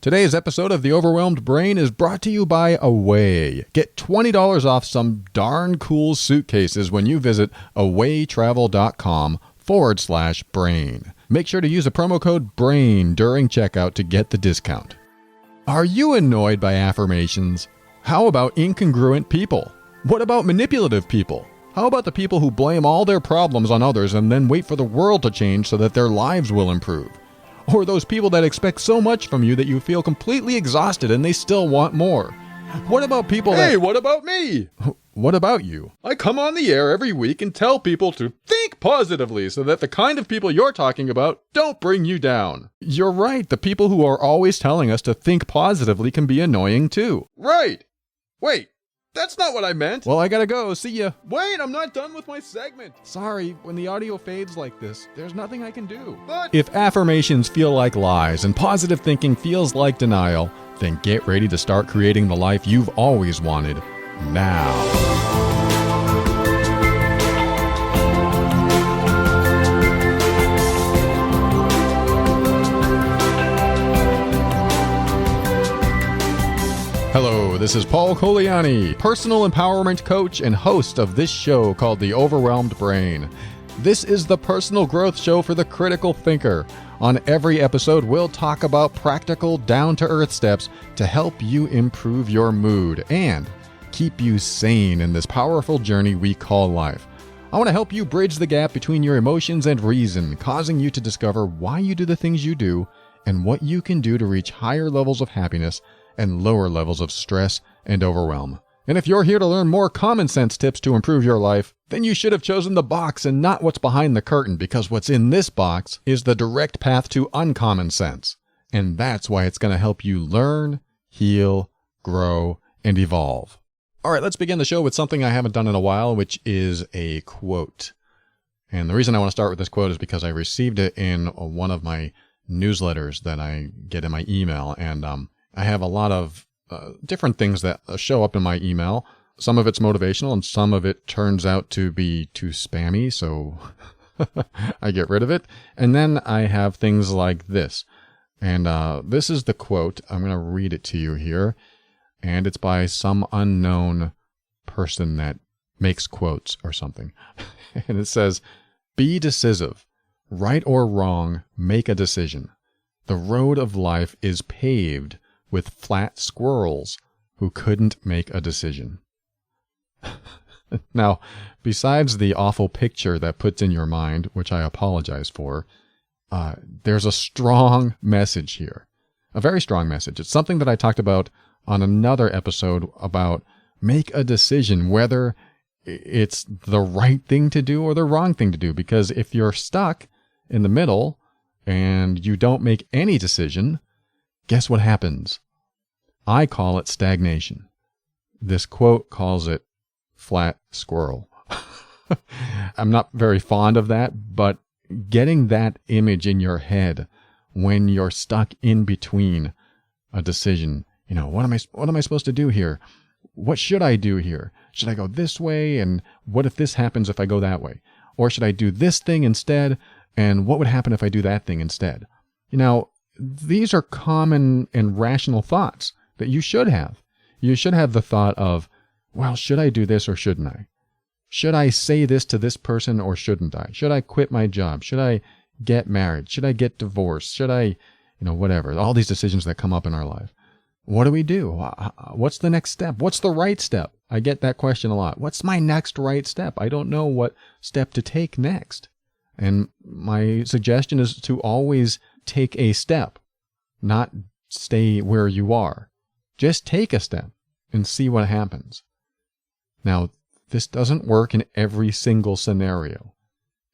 Today's episode of The Overwhelmed Brain is brought to you by Away. Get $20 off some darn cool suitcases when you visit awaytravel.com/brain. Make sure to use the promo code BRAIN during checkout to get the discount. Are you annoyed by affirmations? How about incongruent people? What about manipulative people? How about the people who blame all their problems on others and then wait for the world to change so that their lives will improve? Or those people that expect so much from you that you feel completely exhausted and they still want more? What about people Hey, what about me? What about you? I come on the air every week and tell people to think positively so that the kind of people you're talking about don't bring you down. You're right. The people who are always telling us to think positively can be annoying too. Right. Wait, that's not what I meant. Well, I gotta go. See ya. Wait, I'm not done with my segment. Sorry, when the audio fades like this, there's nothing I can do. But If affirmations feel like lies and positive thinking feels like denial, then get ready to start creating the life you've always wanted now. Hello, this is Paul Coliani, personal empowerment coach and host of this show called The Overwhelmed Brain. This is the personal growth show for the critical thinker. On every episode, we'll talk about practical, down-to-earth steps to help you improve your mood and keep you sane in this powerful journey we call life. I want to help you bridge the gap between your emotions and reason, causing you to discover why you do the things you do and what you can do to reach higher levels of happiness and lower levels of stress and overwhelm. And if you're here to learn more common sense tips to improve your life, then you should have chosen the box and not what's behind the curtain, because what's in this box is the direct path to uncommon sense. And that's why it's going to help you learn, heal, grow, and evolve. All right, let's begin the show with something I haven't done in a while, which is a quote. And the reason I want to start with this quote is because I received it in one of my newsletters that I get in my email, and I have a lot of different things that show up in my email. Some of it's motivational and some of it turns out to be too spammy, so I get rid of it. And then I have things like this. And this is the quote. I'm going to read it to you here. And it's by some unknown person that makes quotes or something. And it says, "Be decisive. Right or wrong, make a decision. The road of life is paved with flat squirrels who couldn't make a decision." Now, besides the awful picture that puts in your mind, which I apologize for, there's a strong message here. A very strong message. It's something that I talked about on another episode about make a decision, whether it's the right thing to do or the wrong thing to do. Because if you're stuck in the middle and you don't make any decision, guess what happens? I call it stagnation. This quote calls it flat squirrel. I'm not very fond of that, but getting that image in your head when you're stuck in between a decision, what am I supposed to do here? What should I do here? Should I go this way? And what if this happens if I go that way? Or should I do this thing instead? And what would happen if I do that thing instead? These are common and rational thoughts that you should have. You should have the thought of, well, should I do this or shouldn't I? Should I say this to this person or shouldn't I? Should I quit my job? Should I get married? Should I get divorced? Should I, whatever. All these decisions that come up in our life. What do? What's the next step? What's the right step? I get that question a lot. What's my next right step? I don't know what step to take next. And my suggestion is to always take a step, not stay where you are. Just take a step and see what happens. Now, this doesn't work in every single scenario.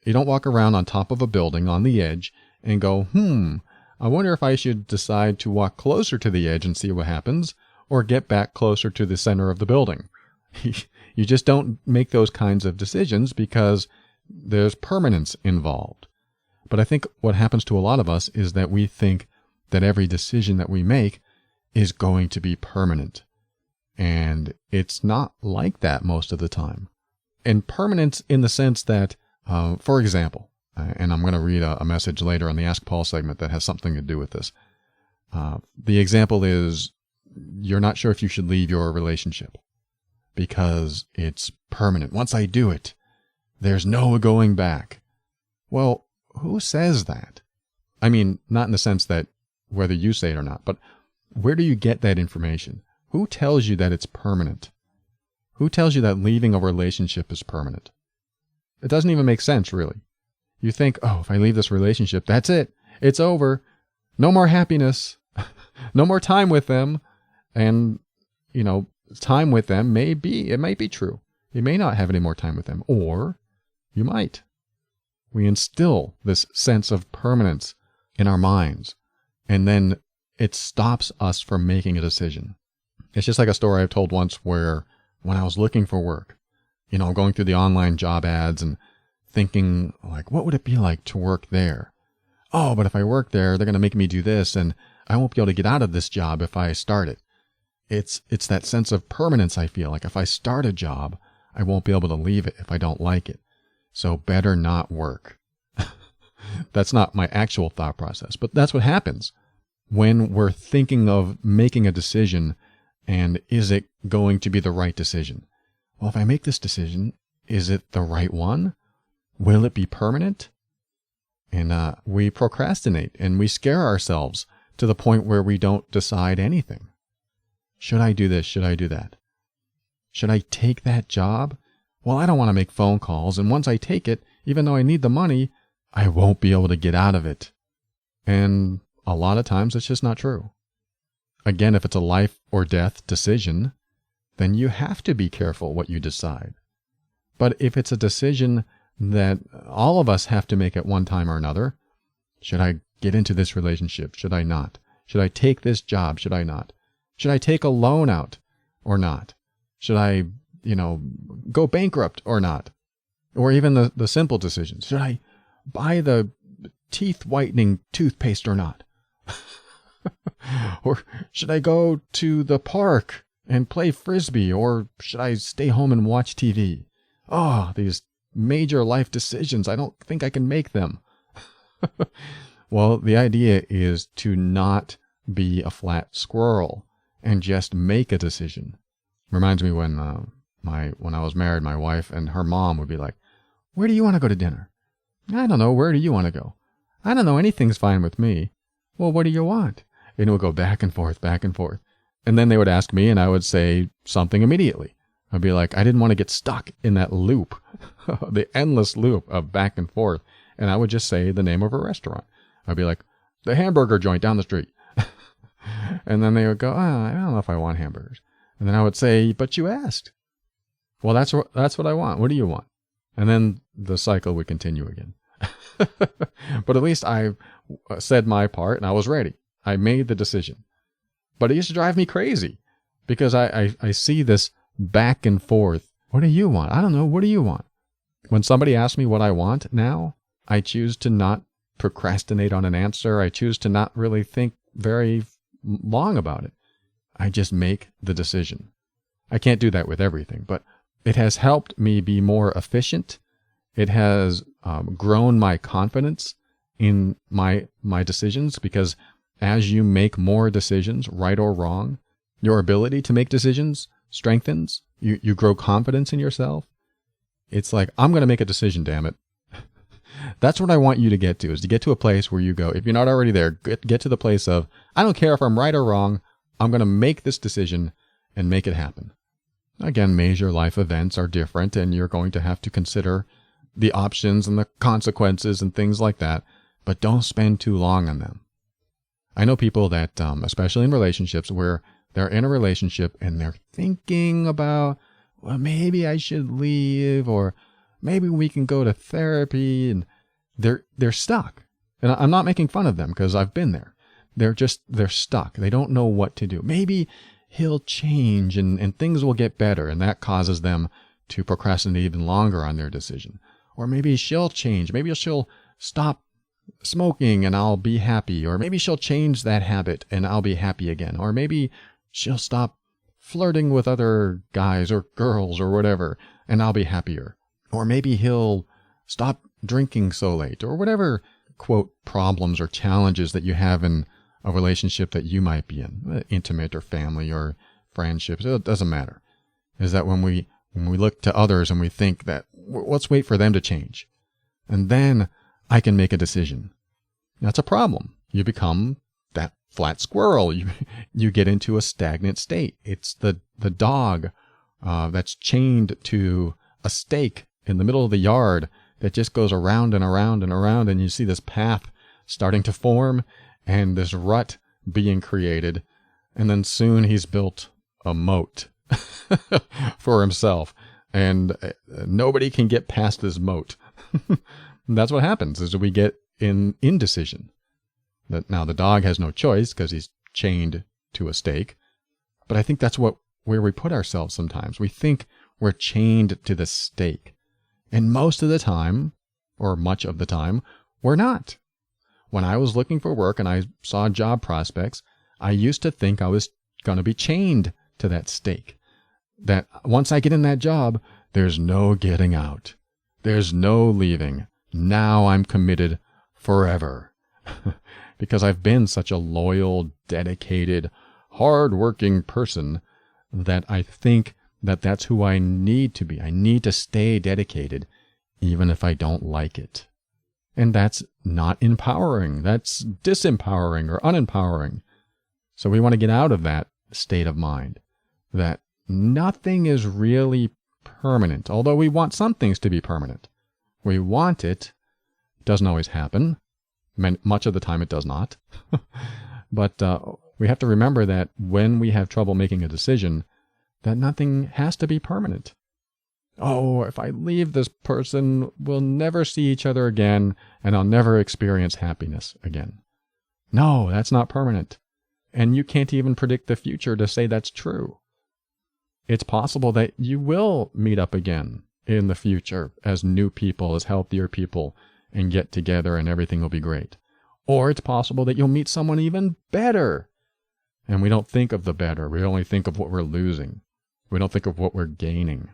You don't walk around on top of a building on the edge and go, I wonder if I should decide to walk closer to the edge and see what happens, or get back closer to the center of the building. You just don't make those kinds of decisions because there's permanence involved. But I think what happens to a lot of us is that we think that every decision that we make is going to be permanent. And it's not like that most of the time. And permanence in the sense that, for example, and I'm going to read a message later on the Ask Paul segment that has something to do with this. The example is you're not sure if you should leave your relationship because it's permanent. Once I do it, there's no going back. Well, who says that? I mean, not in the sense that whether you say it or not, but where do you get that information? Who tells you that it's permanent? Who tells you that leaving a relationship is permanent? It doesn't even make sense, really. You think, oh, if I leave this relationship, that's it. It's over. No more happiness. No more time with them. And, time with them might be true. You may not have any more time with them, or you might. We instill this sense of permanence in our minds, and then it stops us from making a decision. It's just like a story I've told once where when I was looking for work, going through the online job ads and thinking, like, what would it be like to work there? Oh, but if I work there, they're going to make me do this, and I won't be able to get out of this job if I start it. It's that sense of permanence I feel like. If I start a job, I won't be able to leave it if I don't like it. So better not work. That's not my actual thought process, but that's what happens when we're thinking of making a decision, and is it going to be the right decision? Well, if I make this decision, is it the right one? Will it be permanent? And we procrastinate and we scare ourselves to the point where we don't decide anything. Should I do this? Should I do that? Should I take that job? Well, I don't want to make phone calls, and once I take it, even though I need the money, I won't be able to get out of it. And a lot of times it's just not true. Again, if it's a life or death decision, then you have to be careful what you decide. But if it's a decision that all of us have to make at one time or another, should I get into this relationship? Should I not? Should I take this job? Should I not? Should I take a loan out or not? Should I, go bankrupt or not? Or even the simple decisions. Should I buy the teeth whitening toothpaste or not? Or should I go to the park and play frisbee, or should I stay home and watch TV? Oh, these major life decisions. I don't think I can make them. Well, the idea is to not be a flat squirrel and just make a decision. Reminds me when I was married, my wife and her mom would be like, "Where do you want to go to dinner?" "I don't know. Where do you want to go?" "I don't know. Anything's fine with me." "Well, what do you want?" And it would go back and forth, back and forth. And then they would ask me and I would say something immediately. I'd be like, I didn't want to get stuck in that loop, the endless loop of back and forth. And I would just say the name of a restaurant. I'd be like, the hamburger joint down the street. And then they would go, I don't know if I want hamburgers. And then I would say, but you asked. Well, that's what I want. What do you want? And then the cycle would continue again. But at least I said my part and I was ready. I made the decision. But it used to drive me crazy because I see this back and forth. What do you want? I don't know. What do you want? When somebody asks me what I want now, I choose to not procrastinate on an answer. I choose to not really think very long about it. I just make the decision. I can't do that with everything, but it has helped me be more efficient. It has grown my confidence in my decisions, because as you make more decisions, right or wrong, your ability to make decisions strengthens. You grow confidence in yourself. It's like, I'm going to make a decision, damn it. That's what I want you to get to, is to get to a place where you go, if you're not already there, get to the place of, I don't care if I'm right or wrong, I'm going to make this decision and make it happen. Again, major life events are different, and you're going to have to consider the options and the consequences and things like that, but don't spend too long on them. I know people that, especially in relationships, where they're in a relationship and they're thinking about, well, maybe I should leave, or maybe we can go to therapy, and they're stuck. And I'm not making fun of them because I've been there. They're stuck. They don't know what to do. Maybe he'll change and things will get better, and that causes them to procrastinate even longer on their decision. Or maybe she'll change. Maybe she'll stop smoking and I'll be happy. Or maybe she'll change that habit and I'll be happy again. Or maybe she'll stop flirting with other guys or girls or whatever, and I'll be happier. Or maybe he'll stop drinking so late, or whatever, quote, problems or challenges that you have in a relationship that you might be in, intimate or family or friendships, it doesn't matter, is that when we look to others and we think that, let's wait for them to change, and then I can make a decision. That's a problem. You become that flat squirrel. You get into a stagnant state. It's the dog that's chained to a stake in the middle of the yard that just goes around and around and around, and you see this path starting to form and this rut being created, and then soon he's built a moat for himself, and nobody can get past this moat. That's what happens, is we get in indecision. That now the dog has no choice because he's chained to a stake, but I think that's where we put ourselves sometimes. We think we're chained to the stake, and most of the time, or much of the time, we're not. When I was looking for work and I saw job prospects, I used to think I was going to be chained to that stake. That once I get in that job, there's no getting out. There's no leaving. Now I'm committed forever. Because I've been such a loyal, dedicated, hard-working person that I think that that's who I need to be. I need to stay dedicated, even if I don't like it. And that's not empowering. That's disempowering or unempowering. So we want to get out of that state of mind, that nothing is really permanent, although we want some things to be permanent. We want it. It doesn't always happen. Much of the time it does not. But we have to remember that when we have trouble making a decision, that nothing has to be permanent. Oh, if I leave this person, we'll never see each other again, and I'll never experience happiness again. No, that's not permanent. And you can't even predict the future to say that's true. It's possible that you will meet up again in the future as new people, as healthier people, and get together and everything will be great. Or it's possible that you'll meet someone even better. And we don't think of the better. We only think of what we're losing. We don't think of what we're gaining.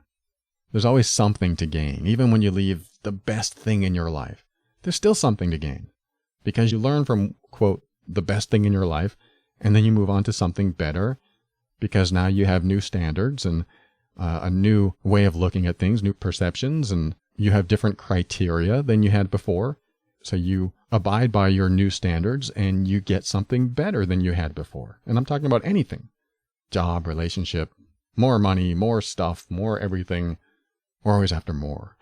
There's always something to gain. Even when you leave the best thing in your life, there's still something to gain. Because you learn from, quote, the best thing in your life, and then you move on to something better, because now you have new standards and a new way of looking at things, new perceptions, and you have different criteria than you had before. So you abide by your new standards and you get something better than you had before. And I'm talking about anything. Job, relationship, more money, more stuff, more everything. We're always after more.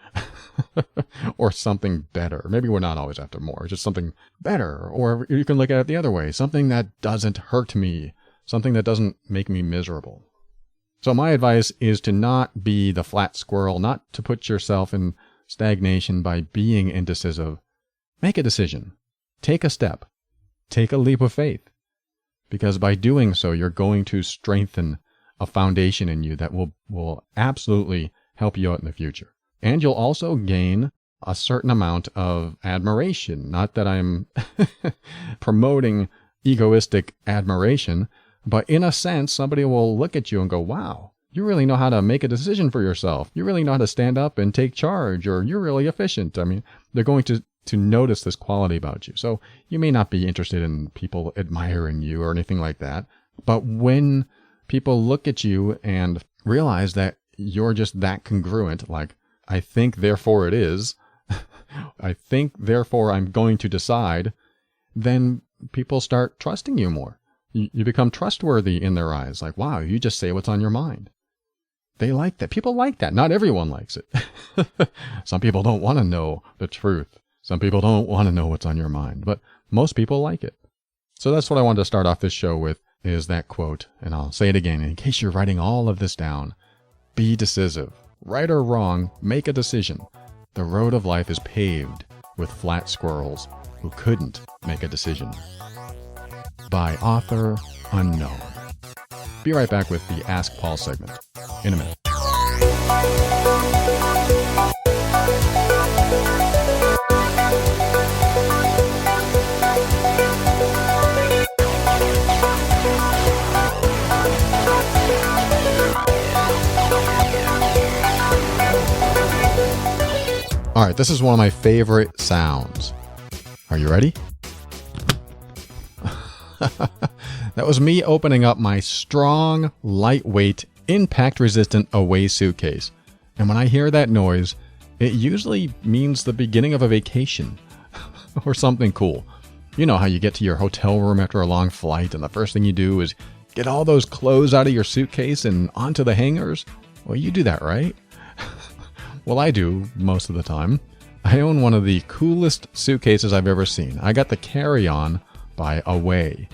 Or something better. Maybe we're not always after more, just something better. Or you can look at it the other way. Something that doesn't hurt me. Something that doesn't make me miserable. So my advice is to not be the flat squirrel, not to put yourself in stagnation by being indecisive. Make a decision. Take a step. Take a leap of faith. Because by doing so, you're going to strengthen a foundation in you that will absolutely help you out in the future. And you'll also gain a certain amount of admiration. Not that I'm promoting egoistic admiration, but in a sense, somebody will look at you and go, wow, you really know how to make a decision for yourself. You really know how to stand up and take charge, or you're really efficient. I mean, they're going to notice this quality about you. So you may not be interested in people admiring you or anything like that. But when people look at you and realize that you're just that congruent, like, I think, therefore it is, I think, therefore I'm going to decide, then people start trusting you more. You become trustworthy in their eyes. Like, wow, you just say what's on your mind. They like that. People like that. Not everyone likes it. Some people don't want to know the truth. Some people don't want to know what's on your mind. But most people like it. So that's what I wanted to start off this show with, is that quote. And I'll say it again in case you're writing all of this down. Be decisive. Right or wrong, make a decision. The road of life is paved with flat squirrels who couldn't make a decision. By author unknown. Be right back with the Ask Paul segment in a minute. All right, this is one of my favorite sounds. Are you ready? That was me opening up my strong, lightweight, impact-resistant away suitcase. And when I hear that noise, it usually means the beginning of a vacation or something cool. You know how you get to your hotel room after a long flight and the first thing you do is get all those clothes out of your suitcase and onto the hangers? Well, you do that, right? Well, I do most of the time. I own one of the coolest suitcases I've ever seen. I got the carry-on by Away.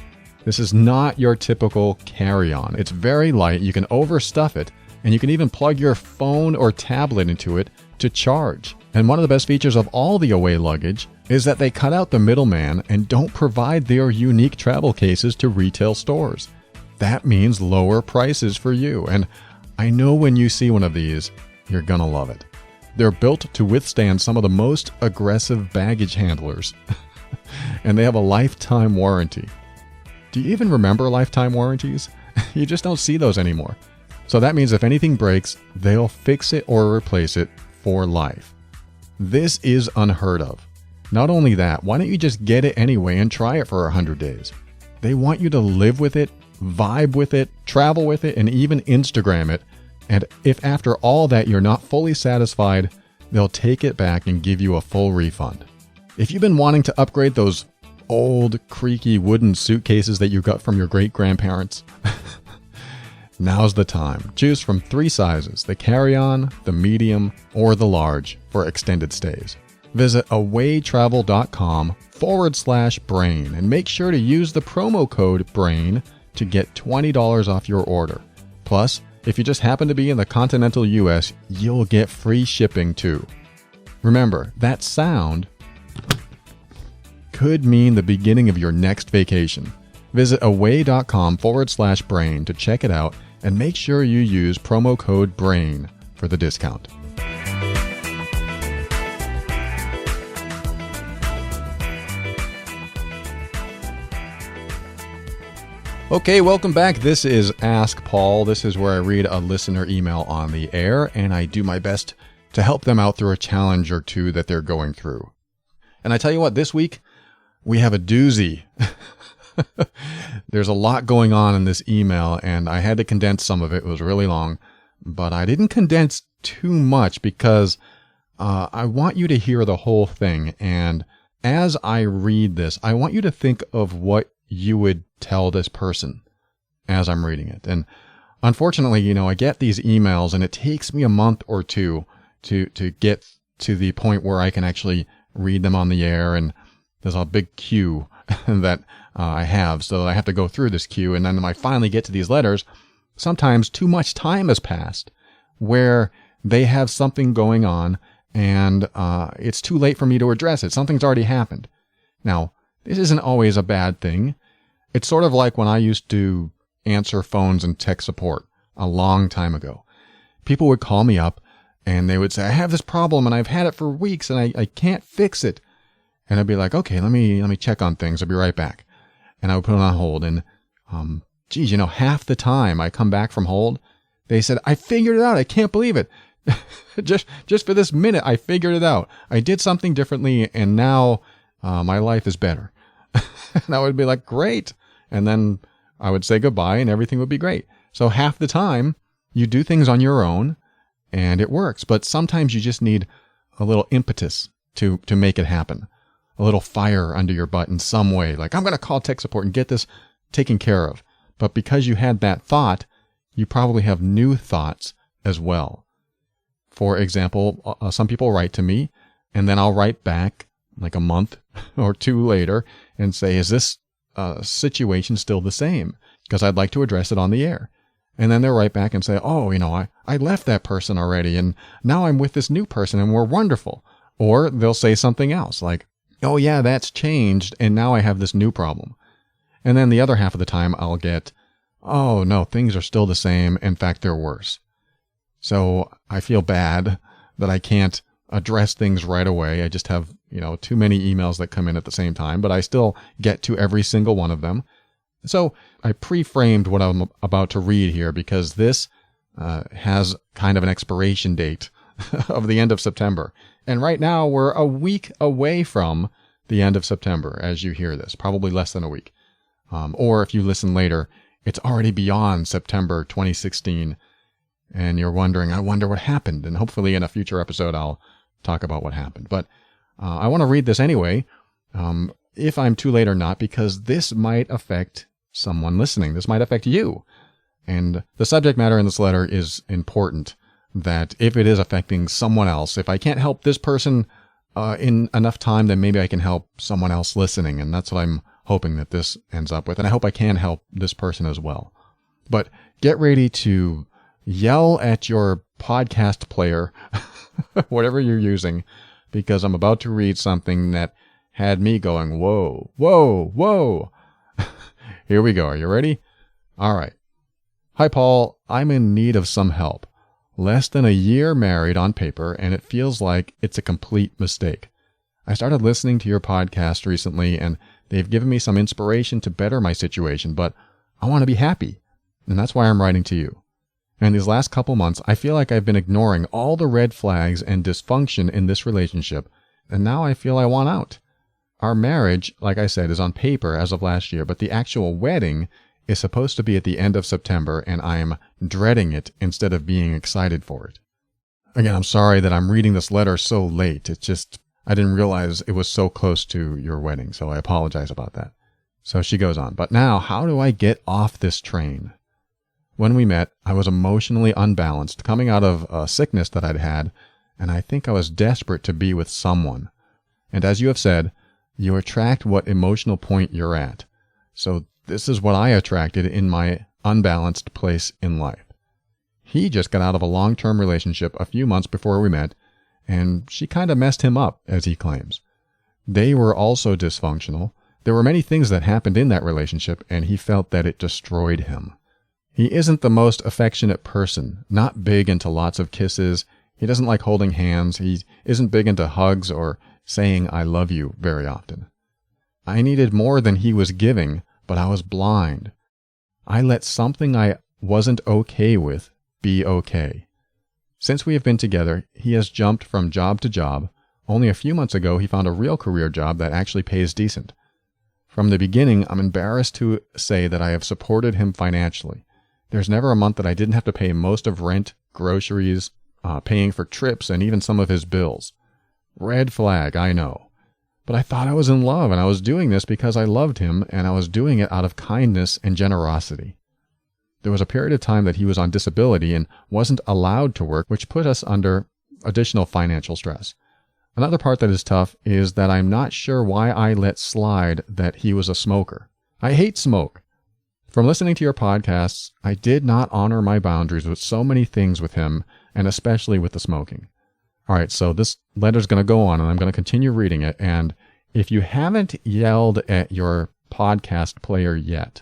This is not your typical carry-on. It's very light, you can overstuff it, and you can even plug your phone or tablet into it to charge. And one of the best features of all the Away luggage is that they cut out the middleman and don't provide their unique travel cases to retail stores. That means lower prices for you, and I know when you see one of these, you're gonna love it. They're built to withstand some of the most aggressive baggage handlers, and they have a lifetime warranty. Do you even remember lifetime warranties? You just don't see those anymore. So that means if anything breaks, they'll fix it or replace it for life. This is unheard of. Not only that, why don't you just get it anyway and try it for 100 days? They want you to live with it, vibe with it, travel with it, and even Instagram it. And if after all that you're not fully satisfied, they'll take it back and give you a full refund. If you've been wanting to upgrade those old, creaky wooden suitcases that you got from your great-grandparents, now's the time. Choose from 3 sizes, the carry-on, the medium, or the large for extended stays. Visit awaytravel.com/brain and make sure to use the promo code BRAIN to get $20 off your order. Plus, if you just happen to be in the continental US, you'll get free shipping too. Remember, that sound could mean the beginning of your next vacation. Visit away.com/brain to check it out and make sure you use promo code BRAIN for the discount. Okay, welcome back. This is Ask Paul. This is where I read a listener email on the air, and I do my best to help them out through a challenge or two that they're going through. And I tell you what, this week, we have a doozy. There's a lot going on in this email, and I had to condense some of it. It was really long, but I didn't condense too much because I want you to hear the whole thing. And as I read this, I want you to think of what you would tell this person as I'm reading it. And unfortunately, I get these emails and it takes me a month or two to get to the point where I can actually read them on the air. And there's a big queue that I have. So I have to go through this queue. And then when I finally get to these letters, sometimes too much time has passed where they have something going on and it's too late for me to address it. Something's already happened. Now, this isn't always a bad thing. It's sort of like when I used to answer phones and tech support a long time ago. People would call me up and they would say, I have this problem and I've had it for weeks and I can't fix it. And I'd be like, okay, let me check on things. I'll be right back. And I would put it on hold. And, half the time I come back from hold, they said, I figured it out. I can't believe it. just for this minute, I figured it out. I did something differently and now my life is better. And I would be like, great. And then I would say goodbye and everything would be great. So half the time you do things on your own and it works. But sometimes you just need a little impetus to make it happen. A little fire under your butt in some way. Like, I'm going to call tech support and get this taken care of. But because you had that thought, you probably have new thoughts as well. For example, some people write to me and then I'll write back like a month or two later and say, is this situation still the same? Because I'd like to address it on the air. And then they'll write back and say, oh, I left that person already and now I'm with this new person and we're wonderful. Or they'll say something else like, oh yeah, that's changed and now I have this new problem. And then the other half of the time I'll get, oh no, things are still the same. In fact, they're worse. So I feel bad that I can't address things right away. I just have, too many emails that come in at the same time, but I still get to every single one of them. So I pre-framed what I'm about to read here because this has kind of an expiration date of the end of September. And right now we're a week away from the end of September as you hear this, probably less than a week. Or if you listen later, it's already beyond September 2016, and you're wondering, I wonder what happened. And hopefully in a future episode, I'll talk about what happened. But I want to read this anyway, if I'm too late or not, because this might affect someone listening. This might affect you. And the subject matter in this letter is important, that if it is affecting someone else, if I can't help this person in enough time, then maybe I can help someone else listening. And that's what I'm hoping that this ends up with. And I hope I can help this person as well. But get ready to yell at your podcast player, whatever you're using, because I'm about to read something that had me going, whoa, whoa, whoa. Here we go. Are you ready? All right. Hi, Paul. I'm in need of some help. Less than a year married on paper, and it feels like it's a complete mistake. I started listening to your podcast recently, and they've given me some inspiration to better my situation, but I want to be happy, and that's why I'm writing to you. And these last couple months, I feel like I've been ignoring all the red flags and dysfunction in this relationship, and now I feel I want out. Our marriage, like I said, is on paper as of last year, but the actual wedding is supposed to be at the end of September, and I am dreading it instead of being excited for it. Again, I'm sorry that I'm reading this letter so late. It's just, I didn't realize it was so close to your wedding, so I apologize about that. So she goes on, but now, how do I get off this train? When we met, I was emotionally unbalanced, coming out of a sickness that I'd had, and I think I was desperate to be with someone. And as you have said, you attract what emotional point you're at. So this is what I attracted in my unbalanced place in life. He just got out of a long-term relationship a few months before we met, and she kind of messed him up, as he claims. They were also dysfunctional. There were many things that happened in that relationship, and he felt that it destroyed him. He isn't the most affectionate person, not big into lots of kisses. He doesn't like holding hands. He isn't big into hugs or saying I love you very often. I needed more than he was giving, but I was blind. I let something I wasn't okay with be okay. Since we have been together, he has jumped from job to job. Only a few months ago, he found a real career job that actually pays decent. From the beginning, I'm embarrassed to say that I have supported him financially. There's never a month that I didn't have to pay most of rent, groceries, paying for trips, and even some of his bills. Red flag, I know. But I thought I was in love, and I was doing this because I loved him, and I was doing it out of kindness and generosity. There was a period of time that he was on disability and wasn't allowed to work, which put us under additional financial stress. Another part that is tough is that I'm not sure why I let slide that he was a smoker. I hate smoke. From listening to your podcasts, I did not honor my boundaries with so many things with him, and especially with the smoking. All right, so this letter's going to go on, and I'm going to continue reading it. And if you haven't yelled at your podcast player yet,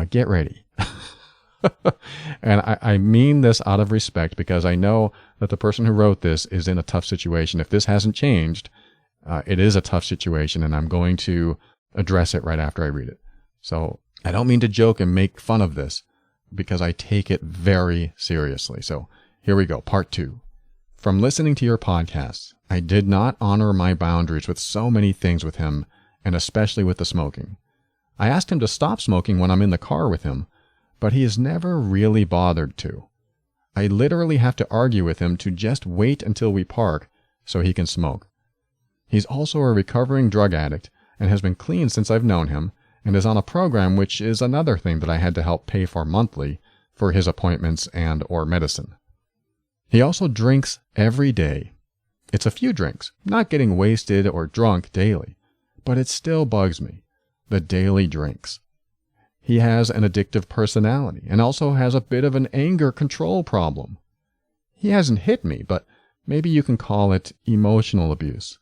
get ready. And I mean this out of respect, because I know that the person who wrote this is in a tough situation. If this hasn't changed, it is a tough situation, and I'm going to address it right after I read it. So I don't mean to joke and make fun of this, because I take it very seriously. So here we go, part 2. From listening to your podcasts, I did not honor my boundaries with so many things with him, and especially with the smoking. I asked him to stop smoking when I'm in the car with him, but he has never really bothered to. I literally have to argue with him to just wait until we park so he can smoke. He's also a recovering drug addict and has been clean since I've known him, and is on a program, which is another thing that I had to help pay for monthly for his appointments and or medicine. He also drinks every day. It's a few drinks, not getting wasted or drunk daily, but it still bugs me, the daily drinks. He has an addictive personality and also has a bit of an anger control problem. He hasn't hit me, but maybe you can call it emotional abuse.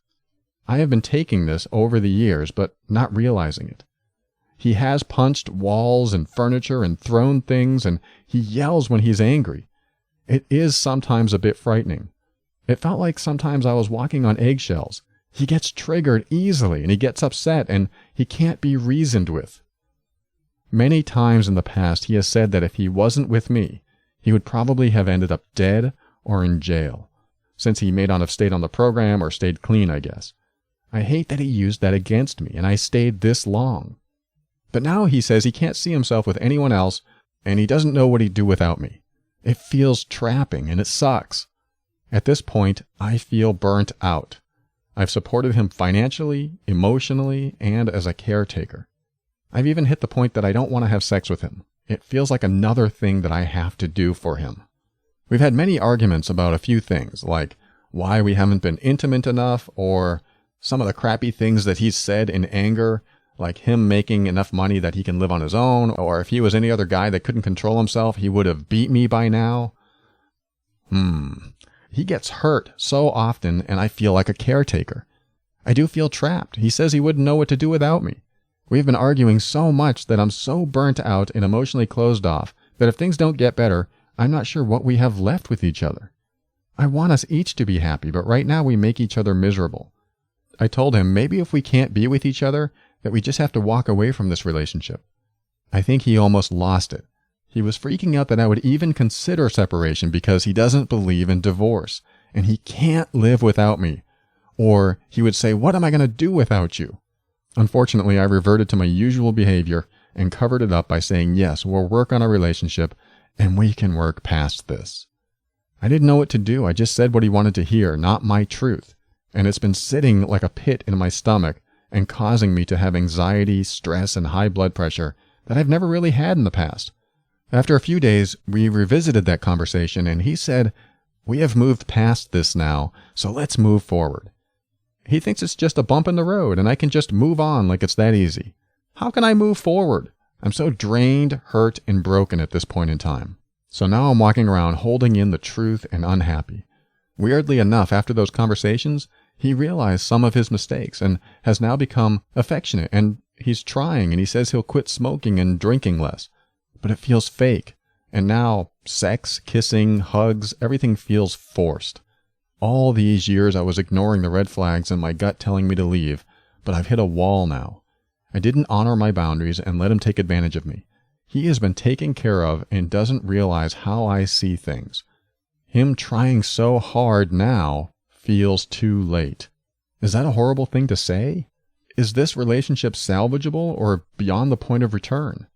I have been taking this over the years, but not realizing it. He has punched walls and furniture and thrown things, and he yells when he's angry. It is sometimes a bit frightening. It felt like sometimes I was walking on eggshells. He gets triggered easily, and he gets upset, and he can't be reasoned with. Many times in the past, he has said that if he wasn't with me, he would probably have ended up dead or in jail, since he may not have stayed on the program or stayed clean, I guess. I hate that he used that against me, and I stayed this long. But now he says he can't see himself with anyone else, and he doesn't know what he'd do without me. It feels trapping, and it sucks. At this point, I feel burnt out. I've supported him financially, emotionally, and as a caretaker. I've even hit the point that I don't want to have sex with him. It feels like another thing that I have to do for him. We've had many arguments about a few things, like why we haven't been intimate enough, or some of the crappy things that he's said in anger, like him making enough money that he can live on his own, or if he was any other guy that couldn't control himself, he would have beat me by now. He gets hurt so often, and I feel like a caretaker. I do feel trapped. He says he wouldn't know what to do without me. We've been arguing so much that I'm so burnt out and emotionally closed off that if things don't get better, I'm not sure what we have left with each other. I want us each to be happy, but right now we make each other miserable. I told him maybe if we can't be with each other, that we just have to walk away from this relationship. I think he almost lost it. He was freaking out that I would even consider separation because he doesn't believe in divorce, and he can't live without me. Or he would say, "What am I going to do without you?" Unfortunately, I reverted to my usual behavior and covered it up by saying, yes, we'll work on our relationship, and we can work past this. I didn't know what to do. I just said what he wanted to hear, not my truth. And it's been sitting like a pit in my stomach and causing me to have anxiety, stress, and high blood pressure that I've never really had in the past. After a few days, we revisited that conversation, and he said, "We have moved past this now, so let's move forward." He thinks it's just a bump in the road, and I can just move on like it's that easy. How can I move forward? I'm so drained, hurt, and broken at this point in time. So now I'm walking around holding in the truth and unhappy. Weirdly enough, after those conversations, he realized some of his mistakes and has now become affectionate, and he's trying, and he says he'll quit smoking and drinking less. But it feels fake. And now, sex, kissing, hugs, everything feels forced. All these years I was ignoring the red flags and my gut telling me to leave, but I've hit a wall now. I didn't honor my boundaries and let him take advantage of me. He has been taken care of and doesn't realize how I see things. Him trying so hard now feels too late. Is that a horrible thing to say? Is this relationship salvageable or beyond the point of return?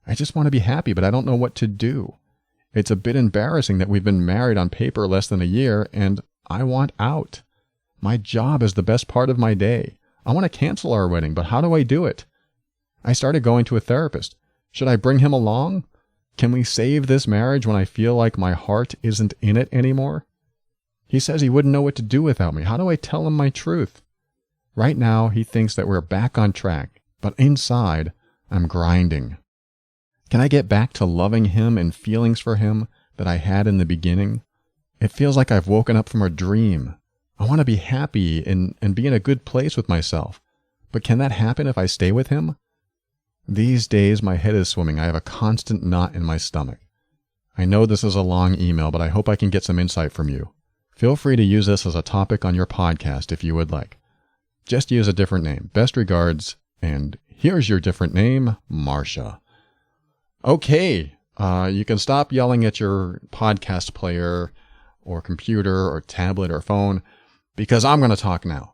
I just want to be happy, but I don't know what to do. It's a bit embarrassing that we've been married on paper less than a year, and I want out. My job is the best part of my day. I want to cancel our wedding, but how do I do it? I started going to a therapist. Should I bring him along? Can we save this marriage when I feel like my heart isn't in it anymore? He says he wouldn't know what to do without me. How do I tell him my truth? Right now, he thinks that we're back on track, but inside, I'm grinding. Can I get back to loving him and feelings for him that I had in the beginning? It feels like I've woken up from a dream. I want to be happy and be in a good place with myself. But can that happen if I stay with him? These days, my head is swimming. I have a constant knot in my stomach. I know this is a long email, but I hope I can get some insight from you. Feel free to use this as a topic on your podcast if you would like. Just use a different name. Best regards, and here's your different name, Marcia. Okay, you can stop yelling at your podcast player or computer or tablet or phone because I'm going to talk now.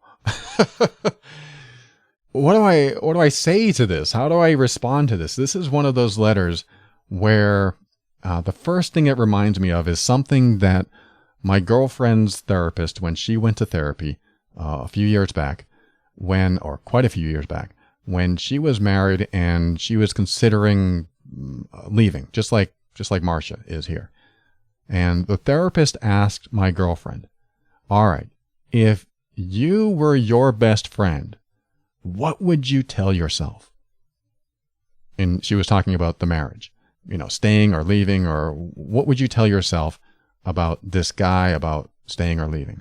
What do I say to this? How do I respond to this? This is one of those letters where the first thing it reminds me of is something that my girlfriend's therapist, when she went to therapy a few years back, or quite a few years back, when she was married and she was considering leaving, just like Marcia is here. And the therapist asked my girlfriend, all right, if you were your best friend, what would you tell yourself? And she was talking about the marriage, staying or leaving, or what would you tell yourself about this guy, about staying or leaving?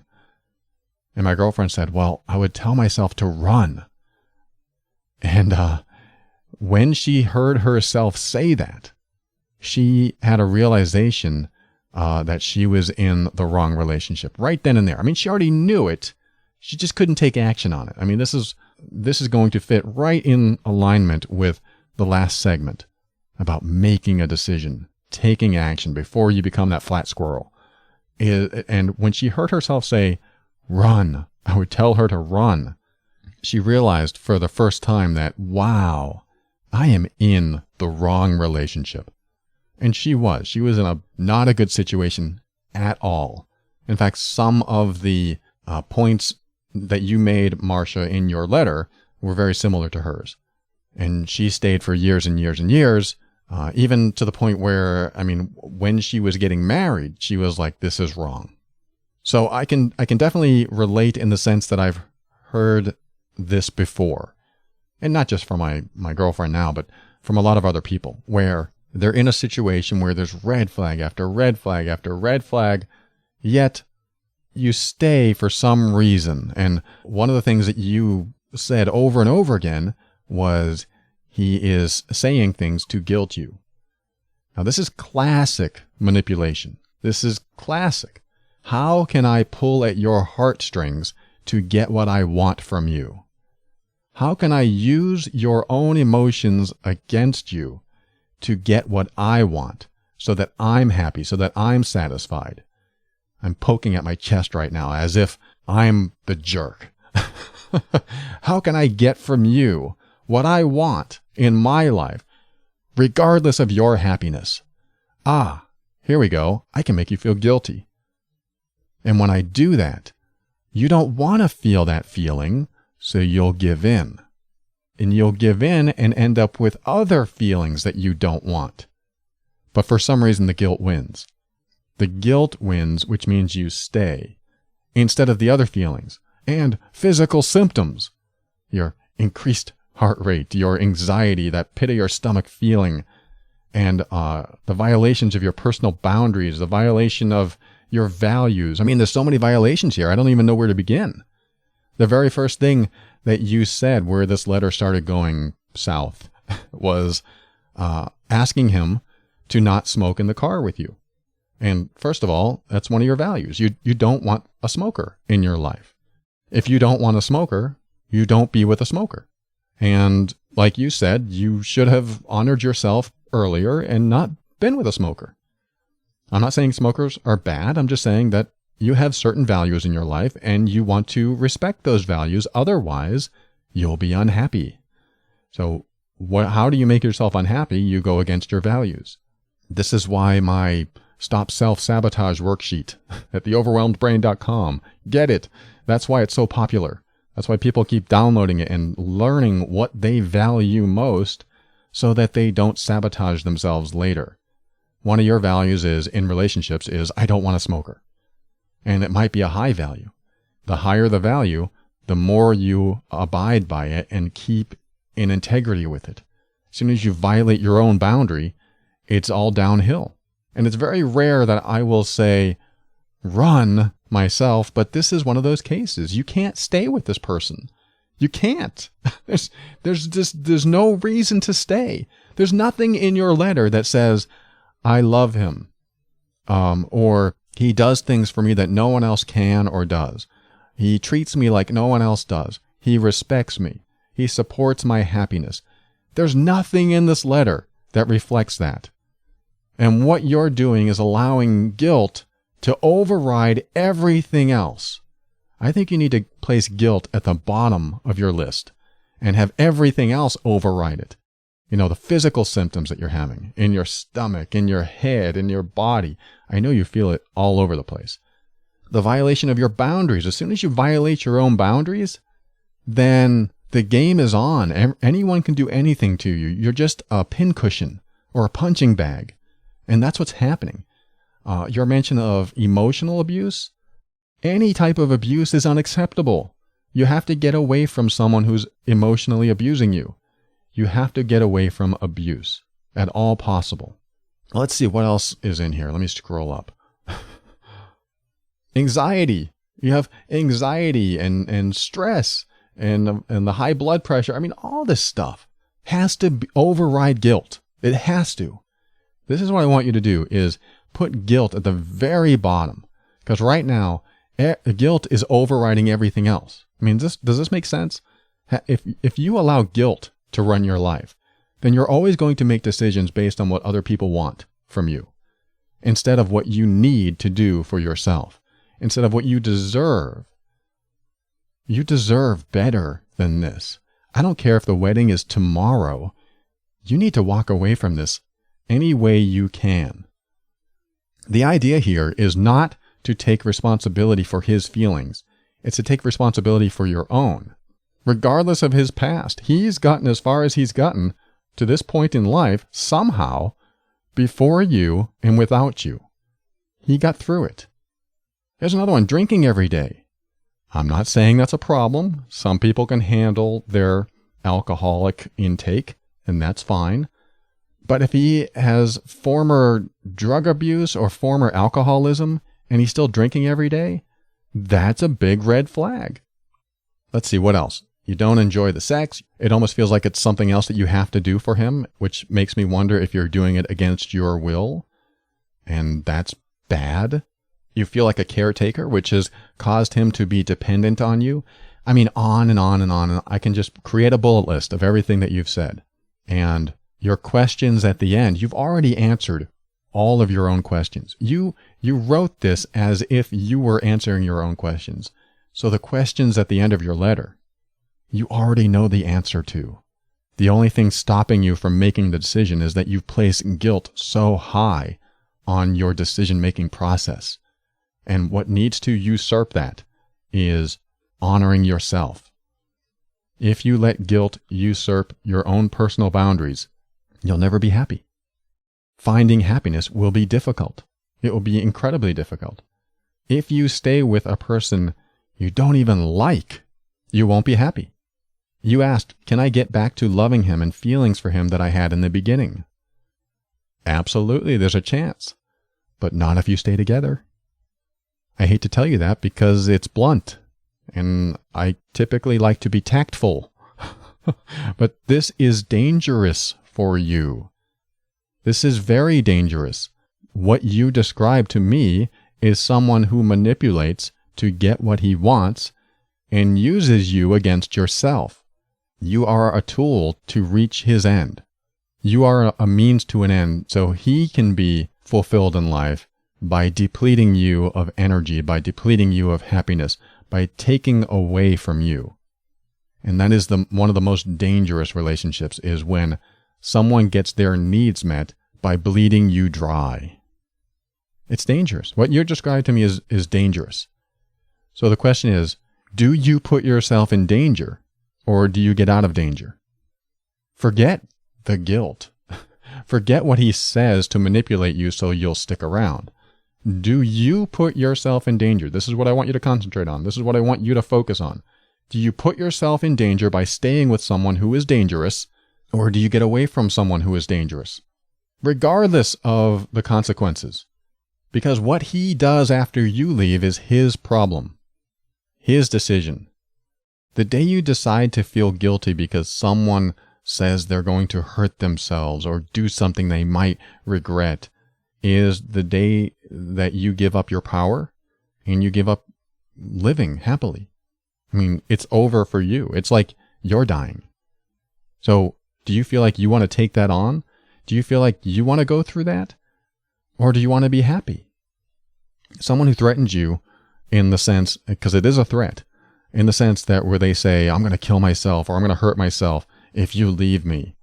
And my girlfriend said, well, I would tell myself to run. And when she heard herself say that, she had a realization that she was in the wrong relationship right then and there. I mean, she already knew it. She just couldn't take action on it. I mean, this is going to fit right in alignment with the last segment about making a decision, taking action before you become that flat squirrel. And when she heard herself say, run, I would tell her to run, she realized for the first time that, wow, I am in the wrong relationship. And she was. She was in a not a good situation at all. In fact, some of the points that you made, Marcia, in your letter were very similar to hers. And she stayed for years and years and years, even to the point where, I mean, when she was getting married, she was like, this is wrong. So I can definitely relate in the sense that I've heard this before. And not just from my girlfriend now, but from a lot of other people, where they're in a situation where there's red flag after red flag after red flag, yet you stay for some reason. And one of the things that you said over and over again was he is saying things to guilt you. Now, this is classic manipulation. This is classic. How can I pull at your heartstrings to get what I want from you? How can I use your own emotions against you to get what I want so that I'm happy, so that I'm satisfied? I'm poking at my chest right now as if I'm the jerk. How can I get from you what I want in my life, regardless of your happiness? Ah, here we go. I can make you feel guilty. And when I do that, you don't want to feel that feeling, so you'll give in. And you'll give in and end up with other feelings that you don't want. But for some reason, the guilt wins. The guilt wins, which means you stay, instead of the other feelings and physical symptoms. Your increased heart rate, your anxiety, that pit of your stomach feeling, and the violations of your personal boundaries, the violation of your values. I mean, there's so many violations here. I don't even know where to begin. The very first thing that you said where this letter started going south was asking him to not smoke in the car with you. And first of all, that's one of your values. You don't want a smoker in your life. If you don't want a smoker, you don't be with a smoker. And like you said, you should have honored yourself earlier and not been with a smoker. I'm not saying smokers are bad. I'm just saying that you have certain values in your life and you want to respect those values. Otherwise, you'll be unhappy. So how do you make yourself unhappy? You go against your values. This is why my Stop Self-Sabotage worksheet at theoverwhelmedbrain.com. Get it. That's why it's so popular. That's why people keep downloading it and learning what they value most so that they don't sabotage themselves later. One of your values is in relationships is I don't want a smoker. And it might be a high value. The higher the value, the more you abide by it and keep in integrity with it. As soon as you violate your own boundary, it's all downhill. And it's very rare that I will say, run myself, but this is one of those cases. You can't stay with this person. You can't. There's no reason to stay. There's nothing in your letter that says, I love him, or he does things for me that no one else can or does. He treats me like no one else does. He respects me. He supports my happiness. There's nothing in this letter that reflects that. And what you're doing is allowing guilt to override everything else. I think you need to place guilt at the bottom of your list and have everything else override it. You know, the physical symptoms that you're having in your stomach, in your head, in your body. I know you feel it all over the place. The violation of your boundaries. As soon as you violate your own boundaries, then the game is on. Anyone can do anything to you. You're just a pincushion or a punching bag. And that's what's happening. Your mention of emotional abuse, any type of abuse is unacceptable. You have to get away from someone who's emotionally abusing you. You have to get away from abuse at all possible. Let's see what else is in here. Let me scroll up. Anxiety. You have anxiety and stress and the high blood pressure. I mean, all this stuff has to override guilt. It has to. This is what I want you to do is put guilt at the very bottom. Because right now, guilt is overriding everything else. I mean, does this make sense? If you allow guilt to run your life, then you're always going to make decisions based on what other people want from you, instead of what you need to do for yourself, instead of what you deserve. You deserve better than this. I don't care if the wedding is tomorrow. you need to walk away from this any way you can. The idea here is not to take responsibility for his feelings. It's to take responsibility for your own. Regardless of his past, he's gotten as far as he's gotten to this point in life somehow before you and without you. He got through it. Here's another one, drinking every day. I'm not saying that's a problem. Some people can handle their alcoholic intake, and that's fine. But if he has former drug abuse or former alcoholism and he's still drinking every day, that's a big red flag. Let's see, what else? You don't enjoy the sex. It almost feels like it's something else that you have to do for him, which makes me wonder if you're doing it against your will. And that's bad. You feel like a caretaker, which has caused him to be dependent on you. I mean, on and on and on. And I can just create a bullet list of everything that you've said. And your questions at the end, you've already answered all of your own questions. You wrote this as if you were answering your own questions. So the questions at the end of your letter, you already know the answer to. The only thing stopping you from making the decision is that you've placed guilt so high on your decision-making process. And what needs to usurp that is honoring yourself. If you let guilt usurp your own personal boundaries, you'll never be happy. Finding happiness will be difficult. It will be incredibly difficult. If you stay with a person you don't even like, you won't be happy. You asked, can I get back to loving him and feelings for him that I had in the beginning? Absolutely, there's a chance. But not if you stay together. I hate to tell you that because it's blunt, and I typically like to be tactful. But this is dangerous for you. This is very dangerous. What you describe to me is someone who manipulates to get what he wants and uses you against yourself. You are a tool to reach his end. You are a means to an end so he can be fulfilled in life by depleting you of energy, by depleting you of happiness, by taking away from you. And that is one of the most dangerous relationships, is when someone gets their needs met by bleeding you dry. It's dangerous. What you described to me is dangerous. So the question is, do you put yourself in danger, or do you get out of danger? Forget the guilt. Forget what he says to manipulate you so you'll stick around. Do you put yourself in danger? This is what I want you to concentrate on. This is what I want you to focus on. Do you put yourself in danger by staying with someone who is dangerous, or do you get away from someone who is dangerous? Regardless of the consequences. Because what he does after you leave is his problem. His decision. The day you decide to feel guilty because someone says they're going to hurt themselves or do something they might regret is the day that you give up your power and you give up living happily. I mean, it's over for you. It's like you're dying. So do you feel like you want to take that on? Do you feel like you want to go through that? Or do you want to be happy? Someone who threatens you in the sense, because it is a threat, in the sense that where they say, I'm going to kill myself or I'm going to hurt myself if you leave me.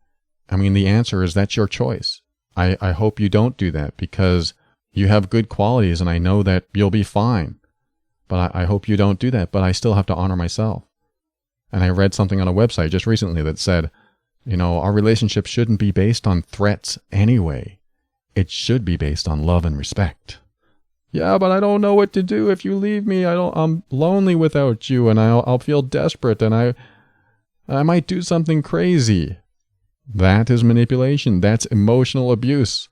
I mean, the answer is that's your choice. I hope you don't do that because you have good qualities and I know that you'll be fine. But I hope you don't do that, but I still have to honor myself. And I read something on a website just recently that said, our relationship shouldn't be based on threats anyway. It should be based on love and respect. Yeah, but I don't know what to do if you leave me. I'm lonely without you and I'll feel desperate and I might do something crazy. That is manipulation. That's emotional abuse.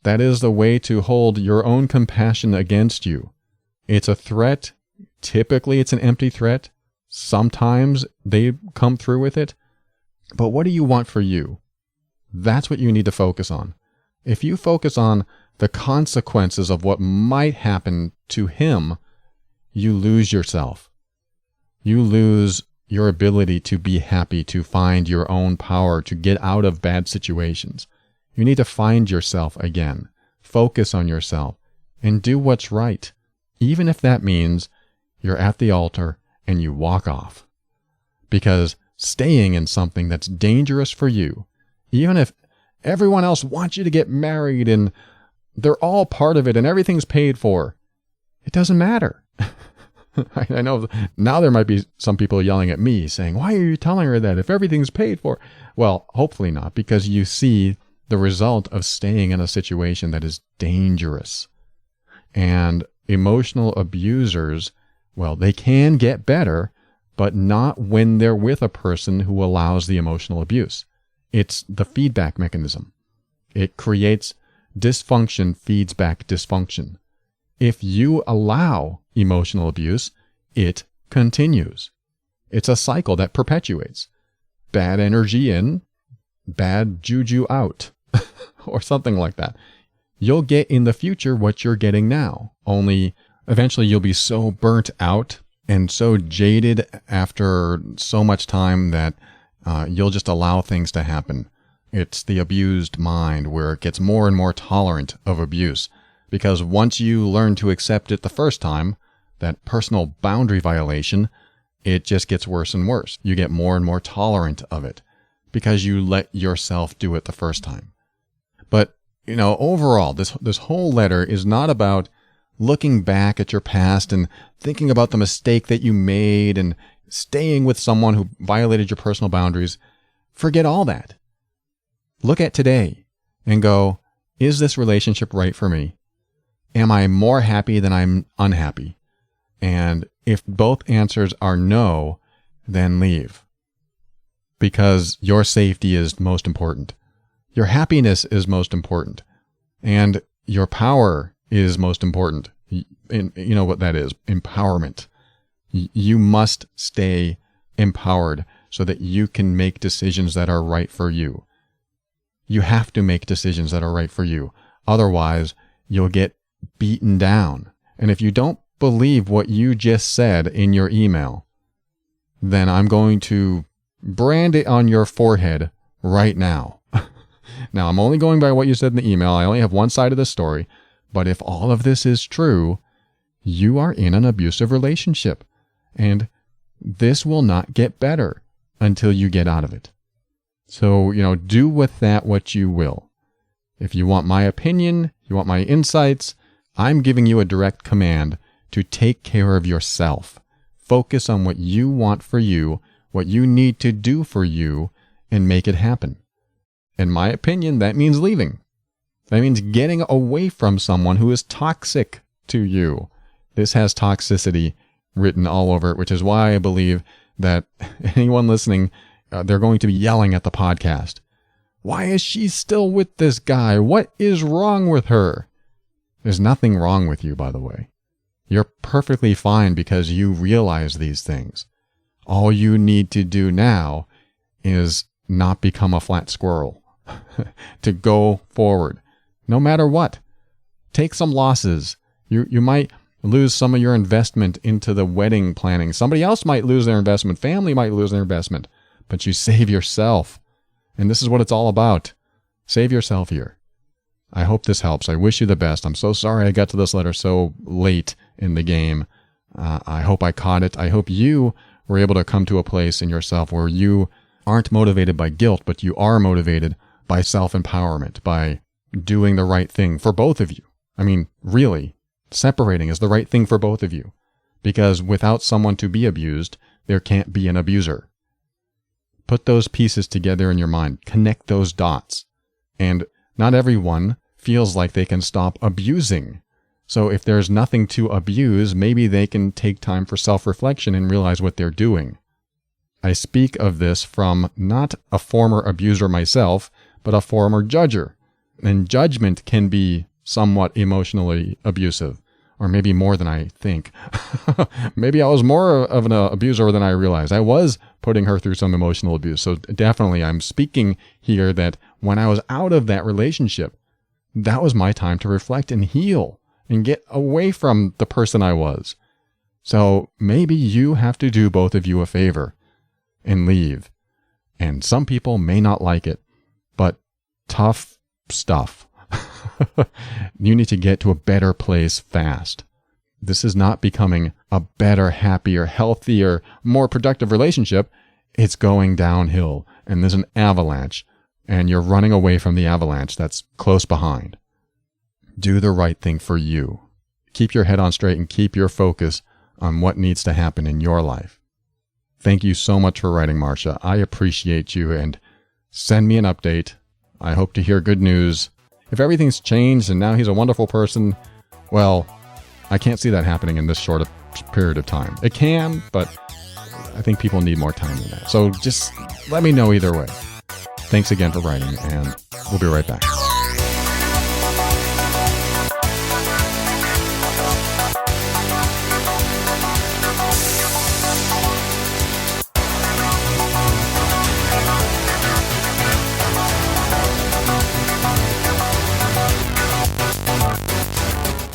That is the way to hold your own compassion against you. It's a threat. Typically, it's an empty threat. Sometimes they come through with it. But what do you want for you? That's what you need to focus on. If you focus on the consequences of what might happen to him, you lose yourself. You lose your ability to be happy, to find your own power, to get out of bad situations. You need to find yourself again. Focus on yourself and do what's right, even if that means you're at the altar and you walk off. Because staying in something that's dangerous for you, even if everyone else wants you to get married and they're all part of it and everything's paid for. It doesn't matter. I know now there might be some people yelling at me saying, why are you telling her that if everything's paid for? Well, hopefully not, because you see the result of staying in a situation that is dangerous. And emotional abusers, well, they can get better, but not when they're with a person who allows the emotional abuse. It's the feedback mechanism. It creates dysfunction, feeds back dysfunction. If you allow emotional abuse, it continues. It's a cycle that perpetuates. Bad energy in, bad juju out, or something like that. You'll get in the future what you're getting now, only eventually you'll be so burnt out and so jaded after so much time that you'll just allow things to happen. It's the abused mind where it gets more and more tolerant of abuse. Because once you learn to accept it the first time, that personal boundary violation, it just gets worse and worse. You get more and more tolerant of it because you let yourself do it the first time. But, overall, this whole letter is not about looking back at your past and thinking about the mistake that you made and staying with someone who violated your personal boundaries. Forget all that. Look at today and go, is this relationship right for me? Am I more happy than I'm unhappy? And if both answers are no, then leave. Because your safety is most important. Your happiness is most important. And your power is most important. And you know what that is? Empowerment. You must stay empowered so that you can make decisions that are right for you. You have to make decisions that are right for you. Otherwise, you'll get beaten down. And if you don't believe what you just said in your email, then I'm going to brand it on your forehead right now. Now, I'm only going by what you said in the email. I only have one side of the story. But if all of this is true, you are in an abusive relationship. And this will not get better until you get out of it. So, do with that what you will. If you want my opinion, you want my insights, I'm giving you a direct command to take care of yourself. Focus on what you want for you, what you need to do for you, and make it happen. In my opinion, that means leaving. That means getting away from someone who is toxic to you. This has toxicity written all over it, which is why I believe that anyone listening, they're going to be yelling at the podcast. Why is she still with this guy? What is wrong with her? There's nothing wrong with you, by the way. You're perfectly fine because you realize these things. All you need to do now is not become a flat squirrel, to go forward, no matter what. Take some losses. You might lose some of your investment into the wedding planning. Somebody else might lose their investment. Family might lose their investment. But you save yourself. And this is what it's all about. Save yourself here. I hope this helps. I wish you the best. I'm so sorry I got to this letter so late in the game. I hope I caught it. I hope you were able to come to a place in yourself where you aren't motivated by guilt, but you are motivated by self-empowerment, by doing the right thing for both of you. I mean, really, separating is the right thing for both of you. Because without someone to be abused, there can't be an abuser. Put those pieces together in your mind. Connect those dots. And not everyone feels like they can stop abusing. So if there's nothing to abuse, maybe they can take time for self-reflection and realize what they're doing. I speak of this from not a former abuser myself, but a former judger. And judgment can be somewhat emotionally abusive, or maybe more than I think. Maybe I was more of an abuser than I realized. I was putting her through some emotional abuse. So definitely I'm speaking here that when I was out of that relationship, that was my time to reflect and heal and get away from the person I was. So maybe you have to do both of you a favor and leave. And some people may not like it, but tough stuff. You need to get to a better place fast. This is not becoming a better, happier, healthier, more productive relationship. It's going downhill, and there's an avalanche. and you're running away from the avalanche that's close behind. Do the right thing for you. Keep your head on straight and keep your focus on what needs to happen in your life. Thank you so much for writing, Marcia. I appreciate you, and send me an update. I hope to hear good news. If everything's changed and now he's a wonderful person, well, I can't see that happening in this short a period of time. It can, but I think people need more time than that. So just let me know either way. Thanks again for writing, and we'll be right back.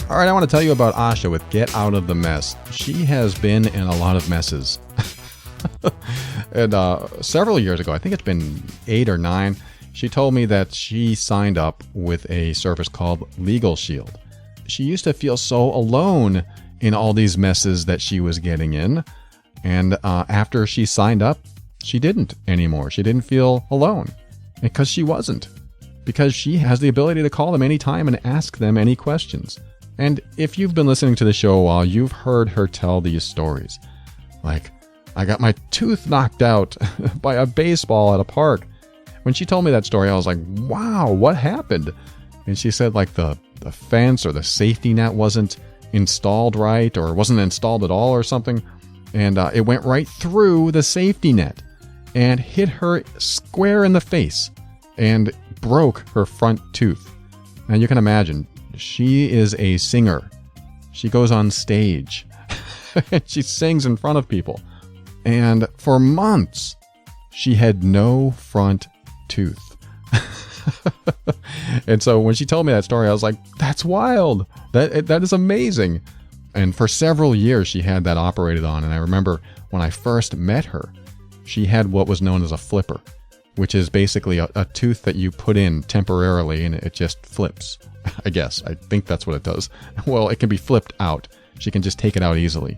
All right, I want to tell you about Asha with Get Out of the Mess. She has been in a lot of messes. And several years ago, I think it's been 8 or 9, she told me that she signed up with a service called Legal Shield. She used to feel so alone in all these messes that she was getting in. And after she signed up, she didn't anymore. She didn't feel alone because she wasn't. Because she has the ability to call them anytime and ask them any questions. And if you've been listening to the show a while, you've heard her tell these stories. Like, I got my tooth knocked out by a baseball at a park. When she told me that story, I was like, wow, what happened? And she said like the fence or the safety net wasn't installed right, or wasn't installed at all or something. And it went right through the safety net and hit her square in the face and broke her front tooth. Now you can imagine, she is a singer. She goes on stage and she sings in front of people. And for months, she had no front tooth. And so when she told me that story, I was like, that's wild. That is amazing. And for several years, she had that operated on. And I remember when I first met her, she had what was known as a flipper, which is basically a tooth that you put in temporarily and it just flips. I guess. I think that's what it does. Well, it can be flipped out. She can just take it out easily.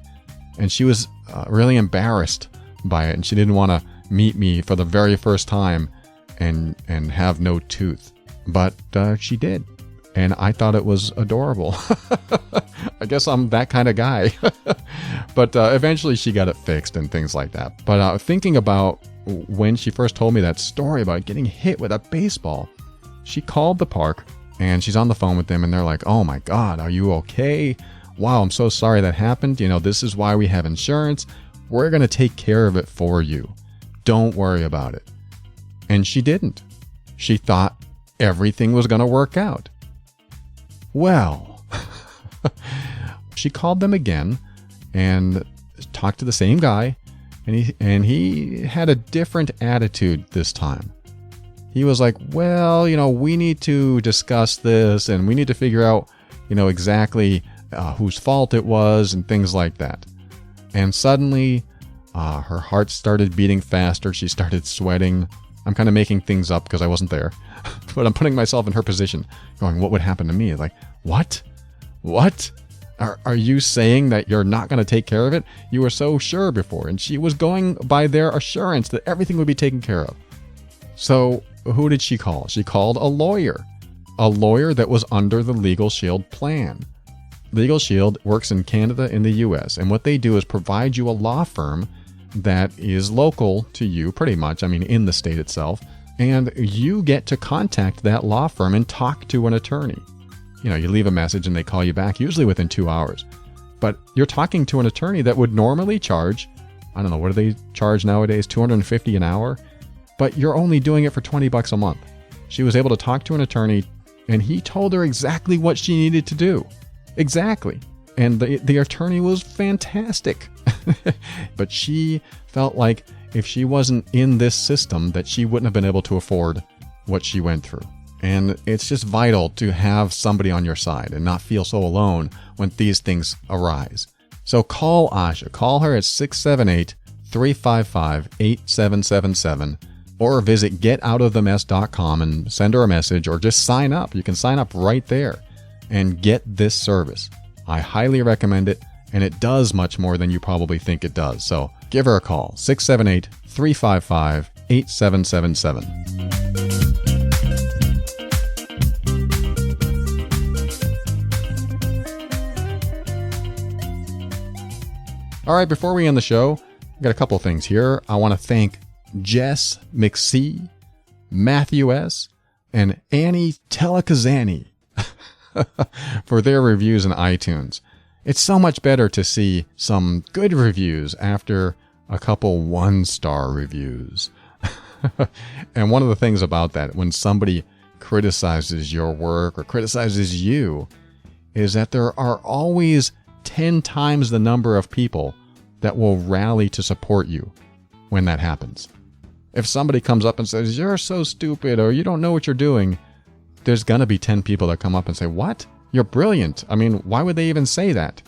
And she was really embarrassed by it, and she didn't want to meet me for the very first time and have no tooth. But she did. And I thought it was adorable. I guess I'm that kind of guy. But eventually she got it fixed and things like that. But thinking about when she first told me that story about getting hit with a baseball, she called the park and she's on the phone with them and they're like, oh my God, are you okay? Wow, I'm so sorry that happened. You know, this is why we have insurance. We're going to take care of it for you. Don't worry about it. And she didn't. She thought everything was going to work out. Well, she called them again and talked to the same guy, and he had a different attitude this time. He was like, well, you know, we need to discuss this and we need to figure out, you know, exactly whose fault it was and things like that. And suddenly her heart started beating faster. She started sweating. I'm kind of making things up because I wasn't there, but I'm putting myself in her position going, what would happen to me? Like, what? Are you saying that you're not going to take care of it? You were so sure before. And she was going by their assurance that everything would be taken care of. So who did she call? She called a lawyer that was under the Legal Shield plan. Legal Shield works in Canada and the US, and what they do is provide you a law firm that is local to you pretty much, I mean in the state itself, and you get to contact that law firm and talk to an attorney. You know, you leave a message and they call you back, usually within 2 hours. But you're talking to an attorney that would normally charge, I don't know, what do they charge nowadays, $250 an hour? But you're only doing it for $20 a month. She was able to talk to an attorney and he told her exactly what she needed to do. Exactly. And the attorney was fantastic. But she felt like if she wasn't in this system, that she wouldn't have been able to afford what she went through. And it's just vital to have somebody on your side and not feel so alone when these things arise. So call Asha. Call her at 678-355-8777 or visit getoutofthemess.com and send her a message or just sign up. You can sign up right there and get this service. I highly recommend it, and it does much more than you probably think it does. So give her a call, 678-355-8777. All right, before we end the show, I got a couple of things here. I want to thank Jess McC, Matthew S., and Annie Telekazani for their reviews in iTunes. It's so much better to see some good reviews after a couple one-star reviews. And one of the things about that, when somebody criticizes your work or criticizes you, is that there are always 10 times the number of people that will rally to support you when that happens. If somebody comes up and says, "You're so stupid," or "You don't know what you're doing," there's going to be 10 people that come up and say, "What? You're brilliant." I mean, why would they even say that?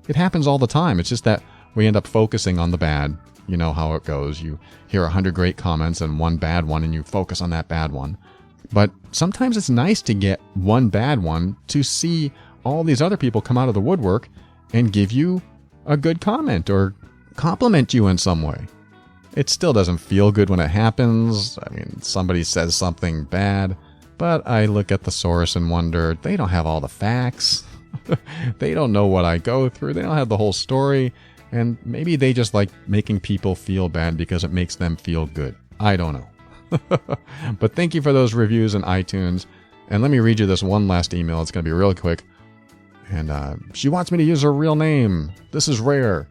It happens all the time. It's just that we end up focusing on the bad. You know how it goes. You hear 100 great comments and one bad one, and you focus on that bad one. But sometimes it's nice to get one bad one to see all these other people come out of the woodwork and give you a good comment or compliment you in some way. It still doesn't feel good when it happens. I mean, somebody says something bad, but I look at the source and wonder, they don't have all the facts. They don't know what I go through. They don't have the whole story. And maybe they just like making people feel bad because it makes them feel good. I don't know. But thank you for those reviews in iTunes. And let me read you this one last email. It's going to be real quick. And she wants me to use her real name. This is rare.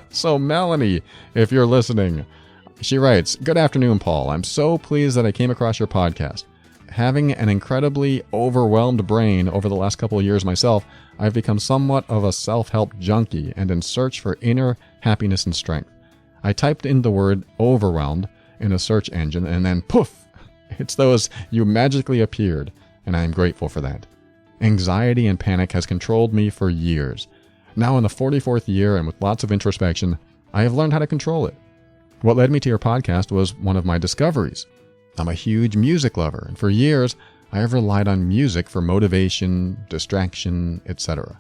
So Melanie, if you're listening, she writes, "Good afternoon, Paul. I'm so pleased that I came across your podcast. Having an incredibly overwhelmed brain over the last couple of years myself, I've become somewhat of a self-help junkie and in search for inner happiness and strength. I typed in the word overwhelmed in a search engine and then poof, it's though as you magically appeared, and I am grateful for that. Anxiety and panic has controlled me for years. Now in the 44th year and with lots of introspection, I have learned how to control it. What led me to your podcast was one of my discoveries. I'm a huge music lover, and for years, I have relied on music for motivation, distraction, etc.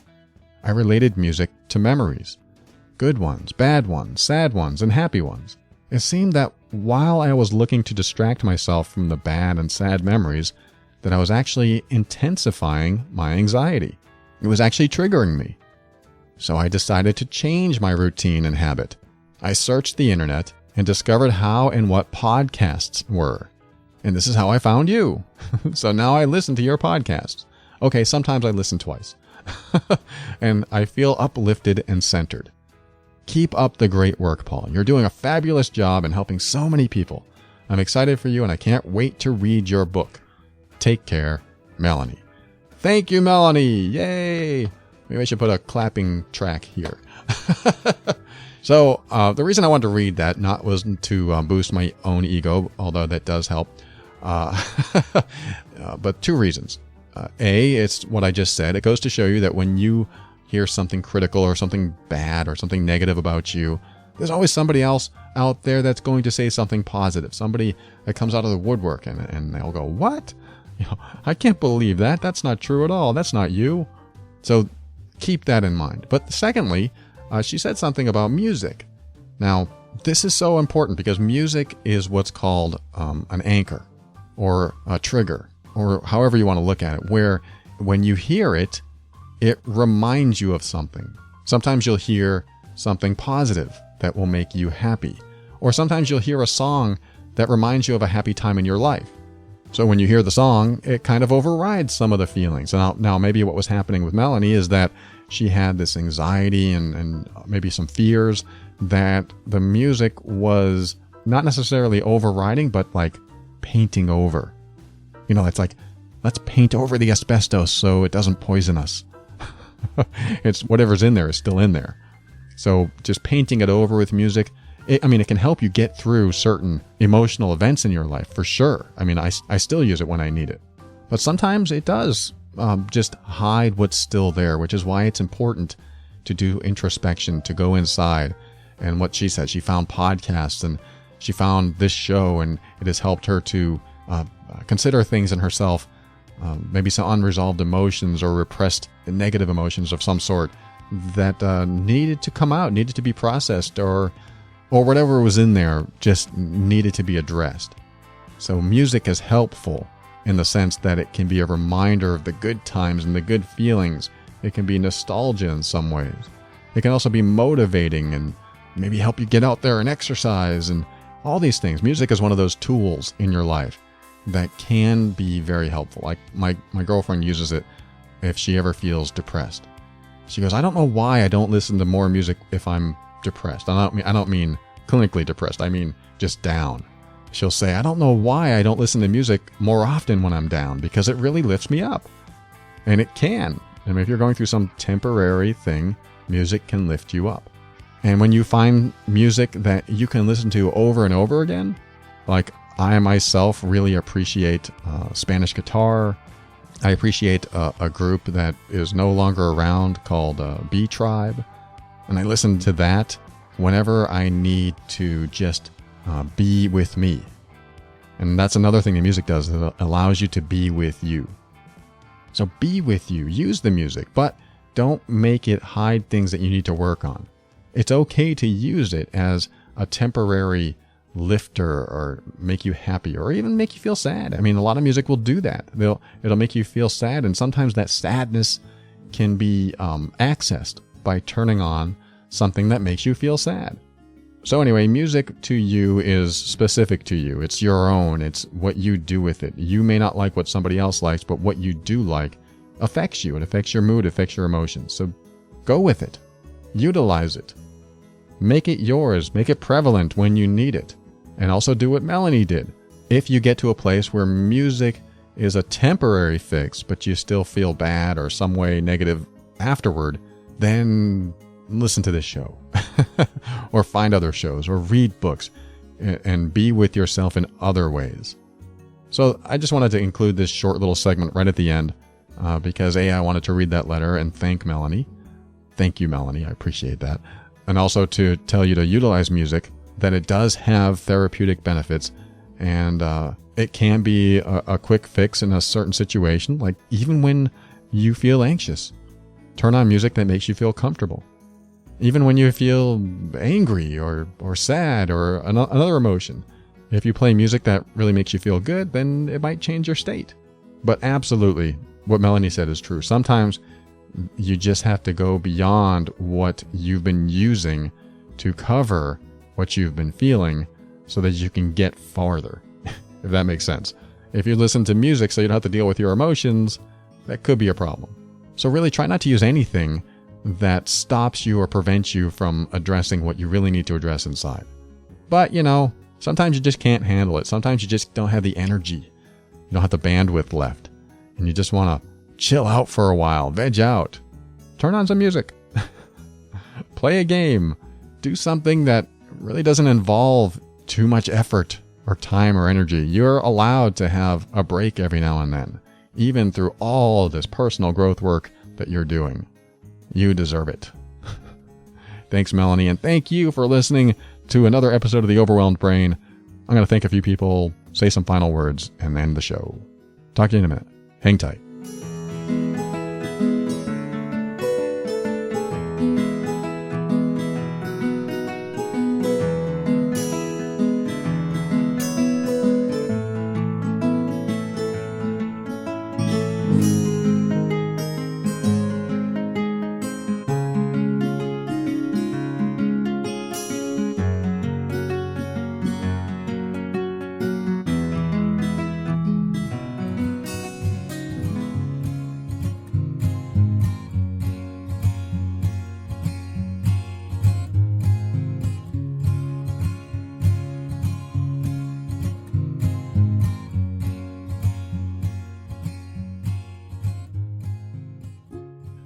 I related music to memories. Good ones, bad ones, sad ones, and happy ones. It seemed that while I was looking to distract myself from the bad and sad memories, that I was actually intensifying my anxiety. It was actually triggering me. So I decided to change my routine and habit. I searched the internet and discovered how and what podcasts were. And this is how I found you. So now I listen to your podcasts. Okay, sometimes I listen twice. And I feel uplifted and centered. Keep up the great work, Paul. You're doing a fabulous job and helping so many people. I'm excited for you and I can't wait to read your book. Take care, Melanie. Thank you, Melanie. Yay. Maybe I should put a clapping track here. So the reason I wanted to read that was to boost my own ego, although that does help. But two reasons. A, it's what I just said. It goes to show you that when you hear something critical or something bad or something negative about you, there's always somebody else out there that's going to say something positive. Somebody that comes out of the woodwork and they'll go, "What? I can't believe that. That's not true at all. That's not you." So keep that in mind. But secondly, she said something about music. Now, this is so important because music is what's called an anchor or a trigger, or however you want to look at it, where when you hear it, it reminds you of something. Sometimes you'll hear something positive that will make you happy. Or sometimes you'll hear a song that reminds you of a happy time in your life. So when you hear the song, it kind of overrides some of the feelings. Now maybe what was happening with Melanie is that she had this anxiety and maybe some fears that the music was not necessarily overriding, but like painting over. It's like, let's paint over the asbestos so it doesn't poison us. It's whatever's in there is still in there. So just painting it over with music, it can help you get through certain emotional events in your life, for sure. I still use it when I need it. But sometimes it does just hide what's still there, which is why it's important to do introspection, to go inside. And what she said, she found podcasts and she found this show, and it has helped her to consider things in herself, maybe some unresolved emotions or repressed negative emotions of some sort that needed to come out, needed to be processed, or whatever was in there just needed to be addressed. So music is helpful in the sense that it can be a reminder of the good times and the good feelings. It can be nostalgia in some ways. It can also be motivating and maybe help you get out there and exercise and all these things. Music is one of those tools in your life that can be very helpful. Like my girlfriend uses it if she ever feels depressed. She goes, I don't know why I don't listen to more music if I'm depressed. I don't mean clinically depressed. I mean just down. She'll say, I don't know why I don't listen to music more often when I'm down, because it really lifts me up. And it can. I mean, if you're going through some temporary thing, music can lift you up. And when you find music that you can listen to over and over again, like I myself really appreciate Spanish guitar. I appreciate a group that is no longer around called B Tribe. And I listen to that whenever I need to just be with me. And that's another thing that music does. It allows you to be with you. So be with you. Use the music, but don't make it hide things that you need to work on. It's okay to use it as a temporary lifter or make you happy or even make you feel sad. I mean, a lot of music will do that. It'll make you feel sad, and sometimes that sadness can be accessed by turning on something that makes you feel sad. So anyway, music to you is specific to you. It's your own. It's what you do with it. You may not like what somebody else likes, but what you do like affects you. It affects your mood, affects your emotions. So go with it. Utilize it. Make it yours. Make it prevalent when you need it. And also do what Melanie did. If you get to a place where music is a temporary fix, but you still feel bad or some way negative afterward, then listen to this show. Or find other shows or read books and be with yourself in other ways. So I just wanted to include this short little segment right at the end because I wanted to read that letter and thank Melanie. Thank you, Melanie. I appreciate that. And also to tell you to utilize music, that it does have therapeutic benefits, and it can be a quick fix in a certain situation, like even when you feel anxious. Turn on music that makes you feel comfortable. Even when you feel angry or sad or another emotion. If you play music that really makes you feel good, then it might change your state. But absolutely, what Melanie said is true. Sometimes you just have to go beyond what you've been using to cover what you've been feeling so that you can get farther, if that makes sense. If you listen to music so you don't have to deal with your emotions, that could be a problem. So really try not to use anything that stops you or prevents you from addressing what you really need to address inside. But, sometimes you just can't handle it. Sometimes you just don't have the energy. You don't have the bandwidth left. And you just want to chill out for a while, veg out. Turn on some music. Play a game. Do something that really doesn't involve too much effort or time or energy. You're allowed to have a break every now and then, even through all this personal growth work that you're doing. You deserve it. Thanks, Melanie, and thank you for listening to another episode of The Overwhelmed Brain. I'm going to thank a few people, say some final words, and end the show. Talk to you in a minute. Hang tight.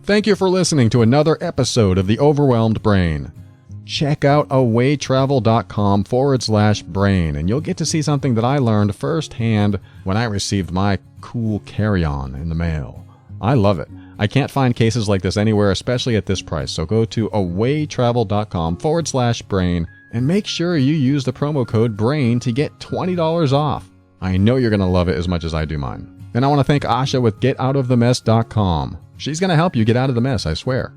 Thank you for listening to another episode of The Overwhelmed Brain. Check out awaytravel.com/brain, and you'll get to see something that I learned firsthand when I received my cool carry-on in the mail. I love it. I can't find cases like this anywhere, especially at this price, so go to awaytravel.com/brain and make sure you use the promo code BRAIN to get $20 off. I know you're going to love it as much as I do mine. And I want to thank Asha with getoutofthemess.com. She's going to help you get out of the mess, I swear.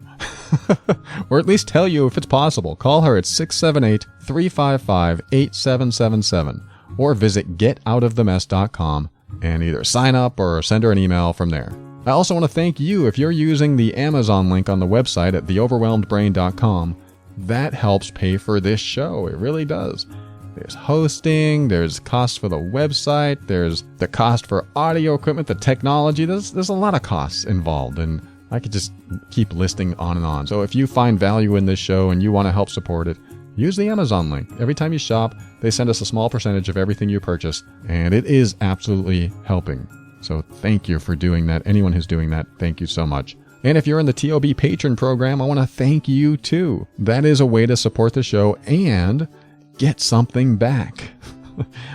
Or at least tell you if it's possible. Call her at 678-355-8777 or visit getoutofthemess.com and either sign up or send her an email from there. I also want to thank you if you're using the Amazon link on the website at theoverwhelmedbrain.com. That helps pay for this show. It really does. There's hosting, there's cost for the website, there's the cost for audio equipment, the technology. There's a lot of costs involved, and I could just keep listing on and on. So if you find value in this show and you want to help support it, use the Amazon link. Every time you shop, they send us a small percentage of everything you purchase, and it is absolutely helping. So thank you for doing that. Anyone who's doing that, thank you so much. And if you're in the TOB Patron program, I want to thank you too. That is a way to support the show and get something back.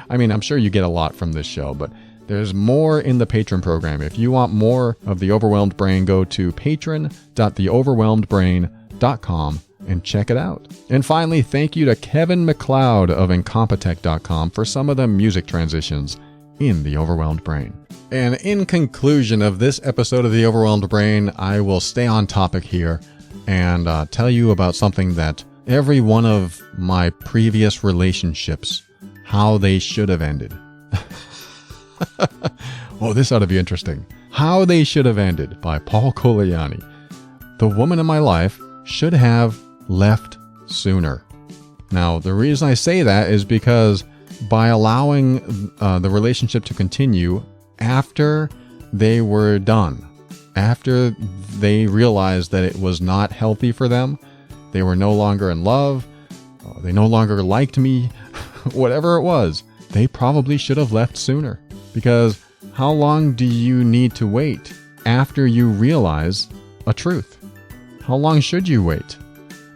I mean, I'm sure you get a lot from this show, but there's more in the Patron program. If you want more of The Overwhelmed Brain, go to patron.theoverwhelmedbrain.com and check it out. And finally, thank you to Kevin MacLeod of Incompetech.com for some of the music transitions in The Overwhelmed Brain. And in conclusion of this episode of The Overwhelmed Brain, I will stay on topic here and tell you about something that every one of my previous relationships, how they should have ended. Oh, this ought to be interesting. How They Should Have Ended by Paul Coliani. The woman in my life should have left sooner. Now, the reason I say that is because by allowing the relationship to continue after they were done, after they realized that it was not healthy for them, they were no longer in love, they no longer liked me, whatever it was, they probably should have left sooner. Because how long do you need to wait after you realize a truth? How long should you wait?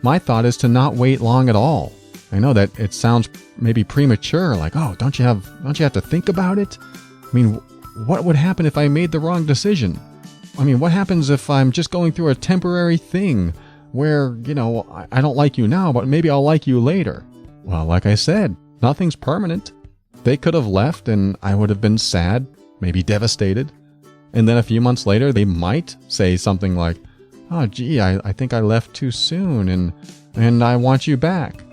My thought is to not wait long at all. I know that it sounds maybe premature, like, oh, don't you have to think about it? I mean, what would happen if I made the wrong decision? I mean, what happens if I'm just going through a temporary thing where, I don't like you now, but maybe I'll like you later? Well, like I said, nothing's permanent. They could have left and I would have been sad, maybe devastated. And then a few months later, they might say something like, oh, gee, I think I left too soon and I want you back.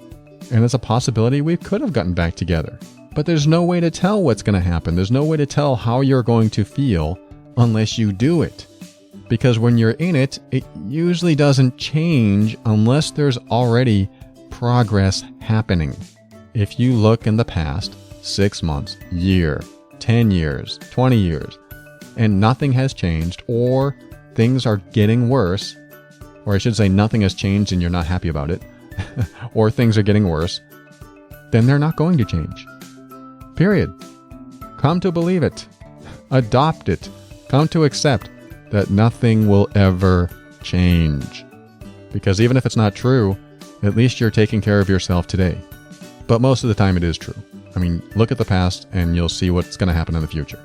And it's a possibility we could have gotten back together. But there's no way to tell what's going to happen. There's no way to tell how you're going to feel unless you do it. Because when you're in it, it usually doesn't change unless there's already progress happening. If you look in the past, 6 months, year, 10 years, 20 years, and nothing has changed, or things are getting worse, or I should say nothing has changed and you're not happy about it, or things are getting worse, then they're not going to change. Period. Come to believe it. Adopt it. Come to accept that nothing will ever change. Because even if it's not true, at least you're taking care of yourself today. But most of the time it is true. I mean, look at the past and you'll see what's going to happen in the future.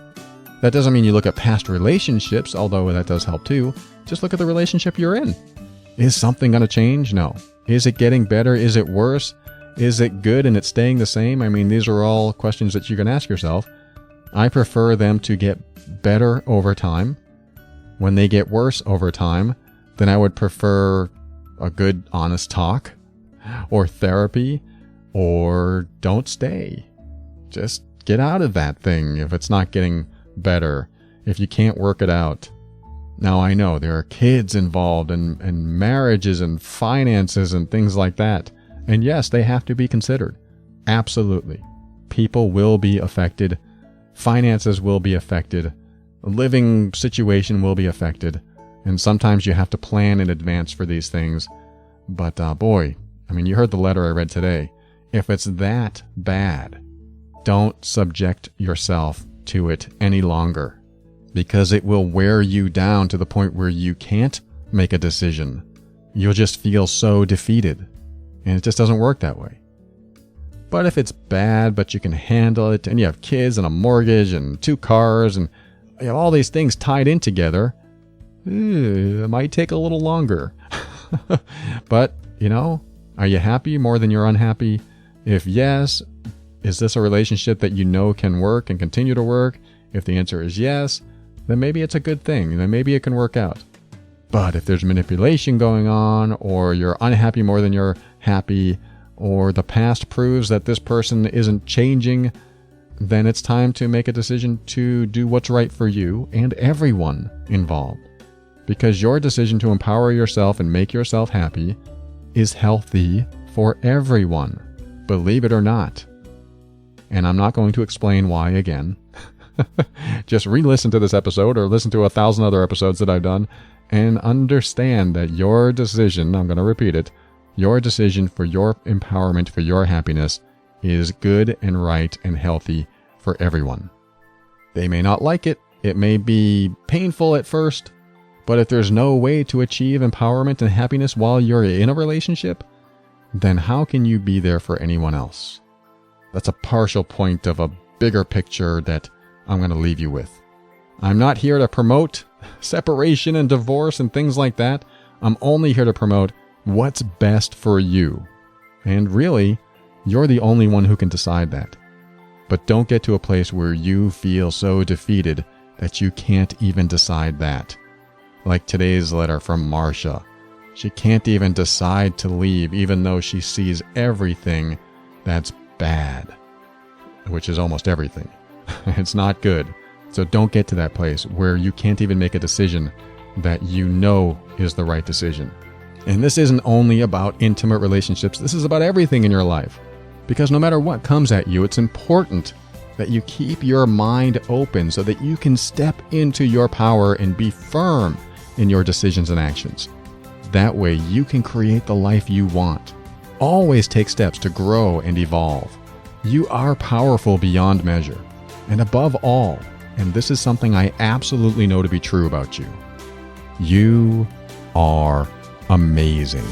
That doesn't mean you look at past relationships, although that does help too. Just look at the relationship you're in. Is something going to change? No. Is it getting better? Is it worse? Is it good and it's staying the same? I mean, these are all questions that you can ask yourself. I prefer them to get better over time. When they get worse over time, then I would prefer a good, honest talk, or therapy, or don't stay. Just get out of that thing if it's not getting better, if you can't work it out. Now, I know there are kids involved and marriages and finances and things like that. And yes, they have to be considered. Absolutely. People will be affected. Finances will be affected. The living situation will be affected. And sometimes you have to plan in advance for these things. But boy, I mean, you heard the letter I read today. If it's that bad, don't subject yourself to it any longer, because it will wear you down to the point where you can't make a decision. You'll just feel so defeated, and it just doesn't work that way. But if it's bad, but you can handle it, and you have kids and a mortgage and 2 cars, and you have all these things tied in together, it might take a little longer. But, are you happy more than you're unhappy? If yes, is this a relationship that you know can work and continue to work? If the answer is yes, then maybe it's a good thing. Then maybe it can work out. But if there's manipulation going on, or you're unhappy more than you're happy, or the past proves that this person isn't changing, then it's time to make a decision to do what's right for you and everyone involved. Because your decision to empower yourself and make yourself happy is healthy for everyone, believe it or not. And I'm not going to explain why again. Just re-listen to this episode or listen to 1,000 other episodes that I've done and understand that your decision, I'm going to repeat it, your decision for your empowerment, for your happiness is good and right and healthy for everyone. They may not like it. It may be painful at first, but if there's no way to achieve empowerment and happiness while you're in a relationship, then how can you be there for anyone else? That's a partial point of a bigger picture that I'm going to leave you with. I'm not here to promote separation and divorce and things like that. I'm only here to promote what's best for you. And really, you're the only one who can decide that. But don't get to a place where you feel so defeated that you can't even decide that. Like today's letter from Marcia. She can't even decide to leave even though she sees everything that's bad. Which is almost everything. It's not good. So don't get to that place where you can't even make a decision that you know is the right decision. And this isn't only about intimate relationships. This is about everything in your life. Because no matter what comes at you, it's important that you keep your mind open so that you can step into your power and be firm in your decisions and actions. That way you can create the life you want. Always take steps to grow and evolve. You are powerful beyond measure. And above all, and this is something I absolutely know to be true about you, you are amazing.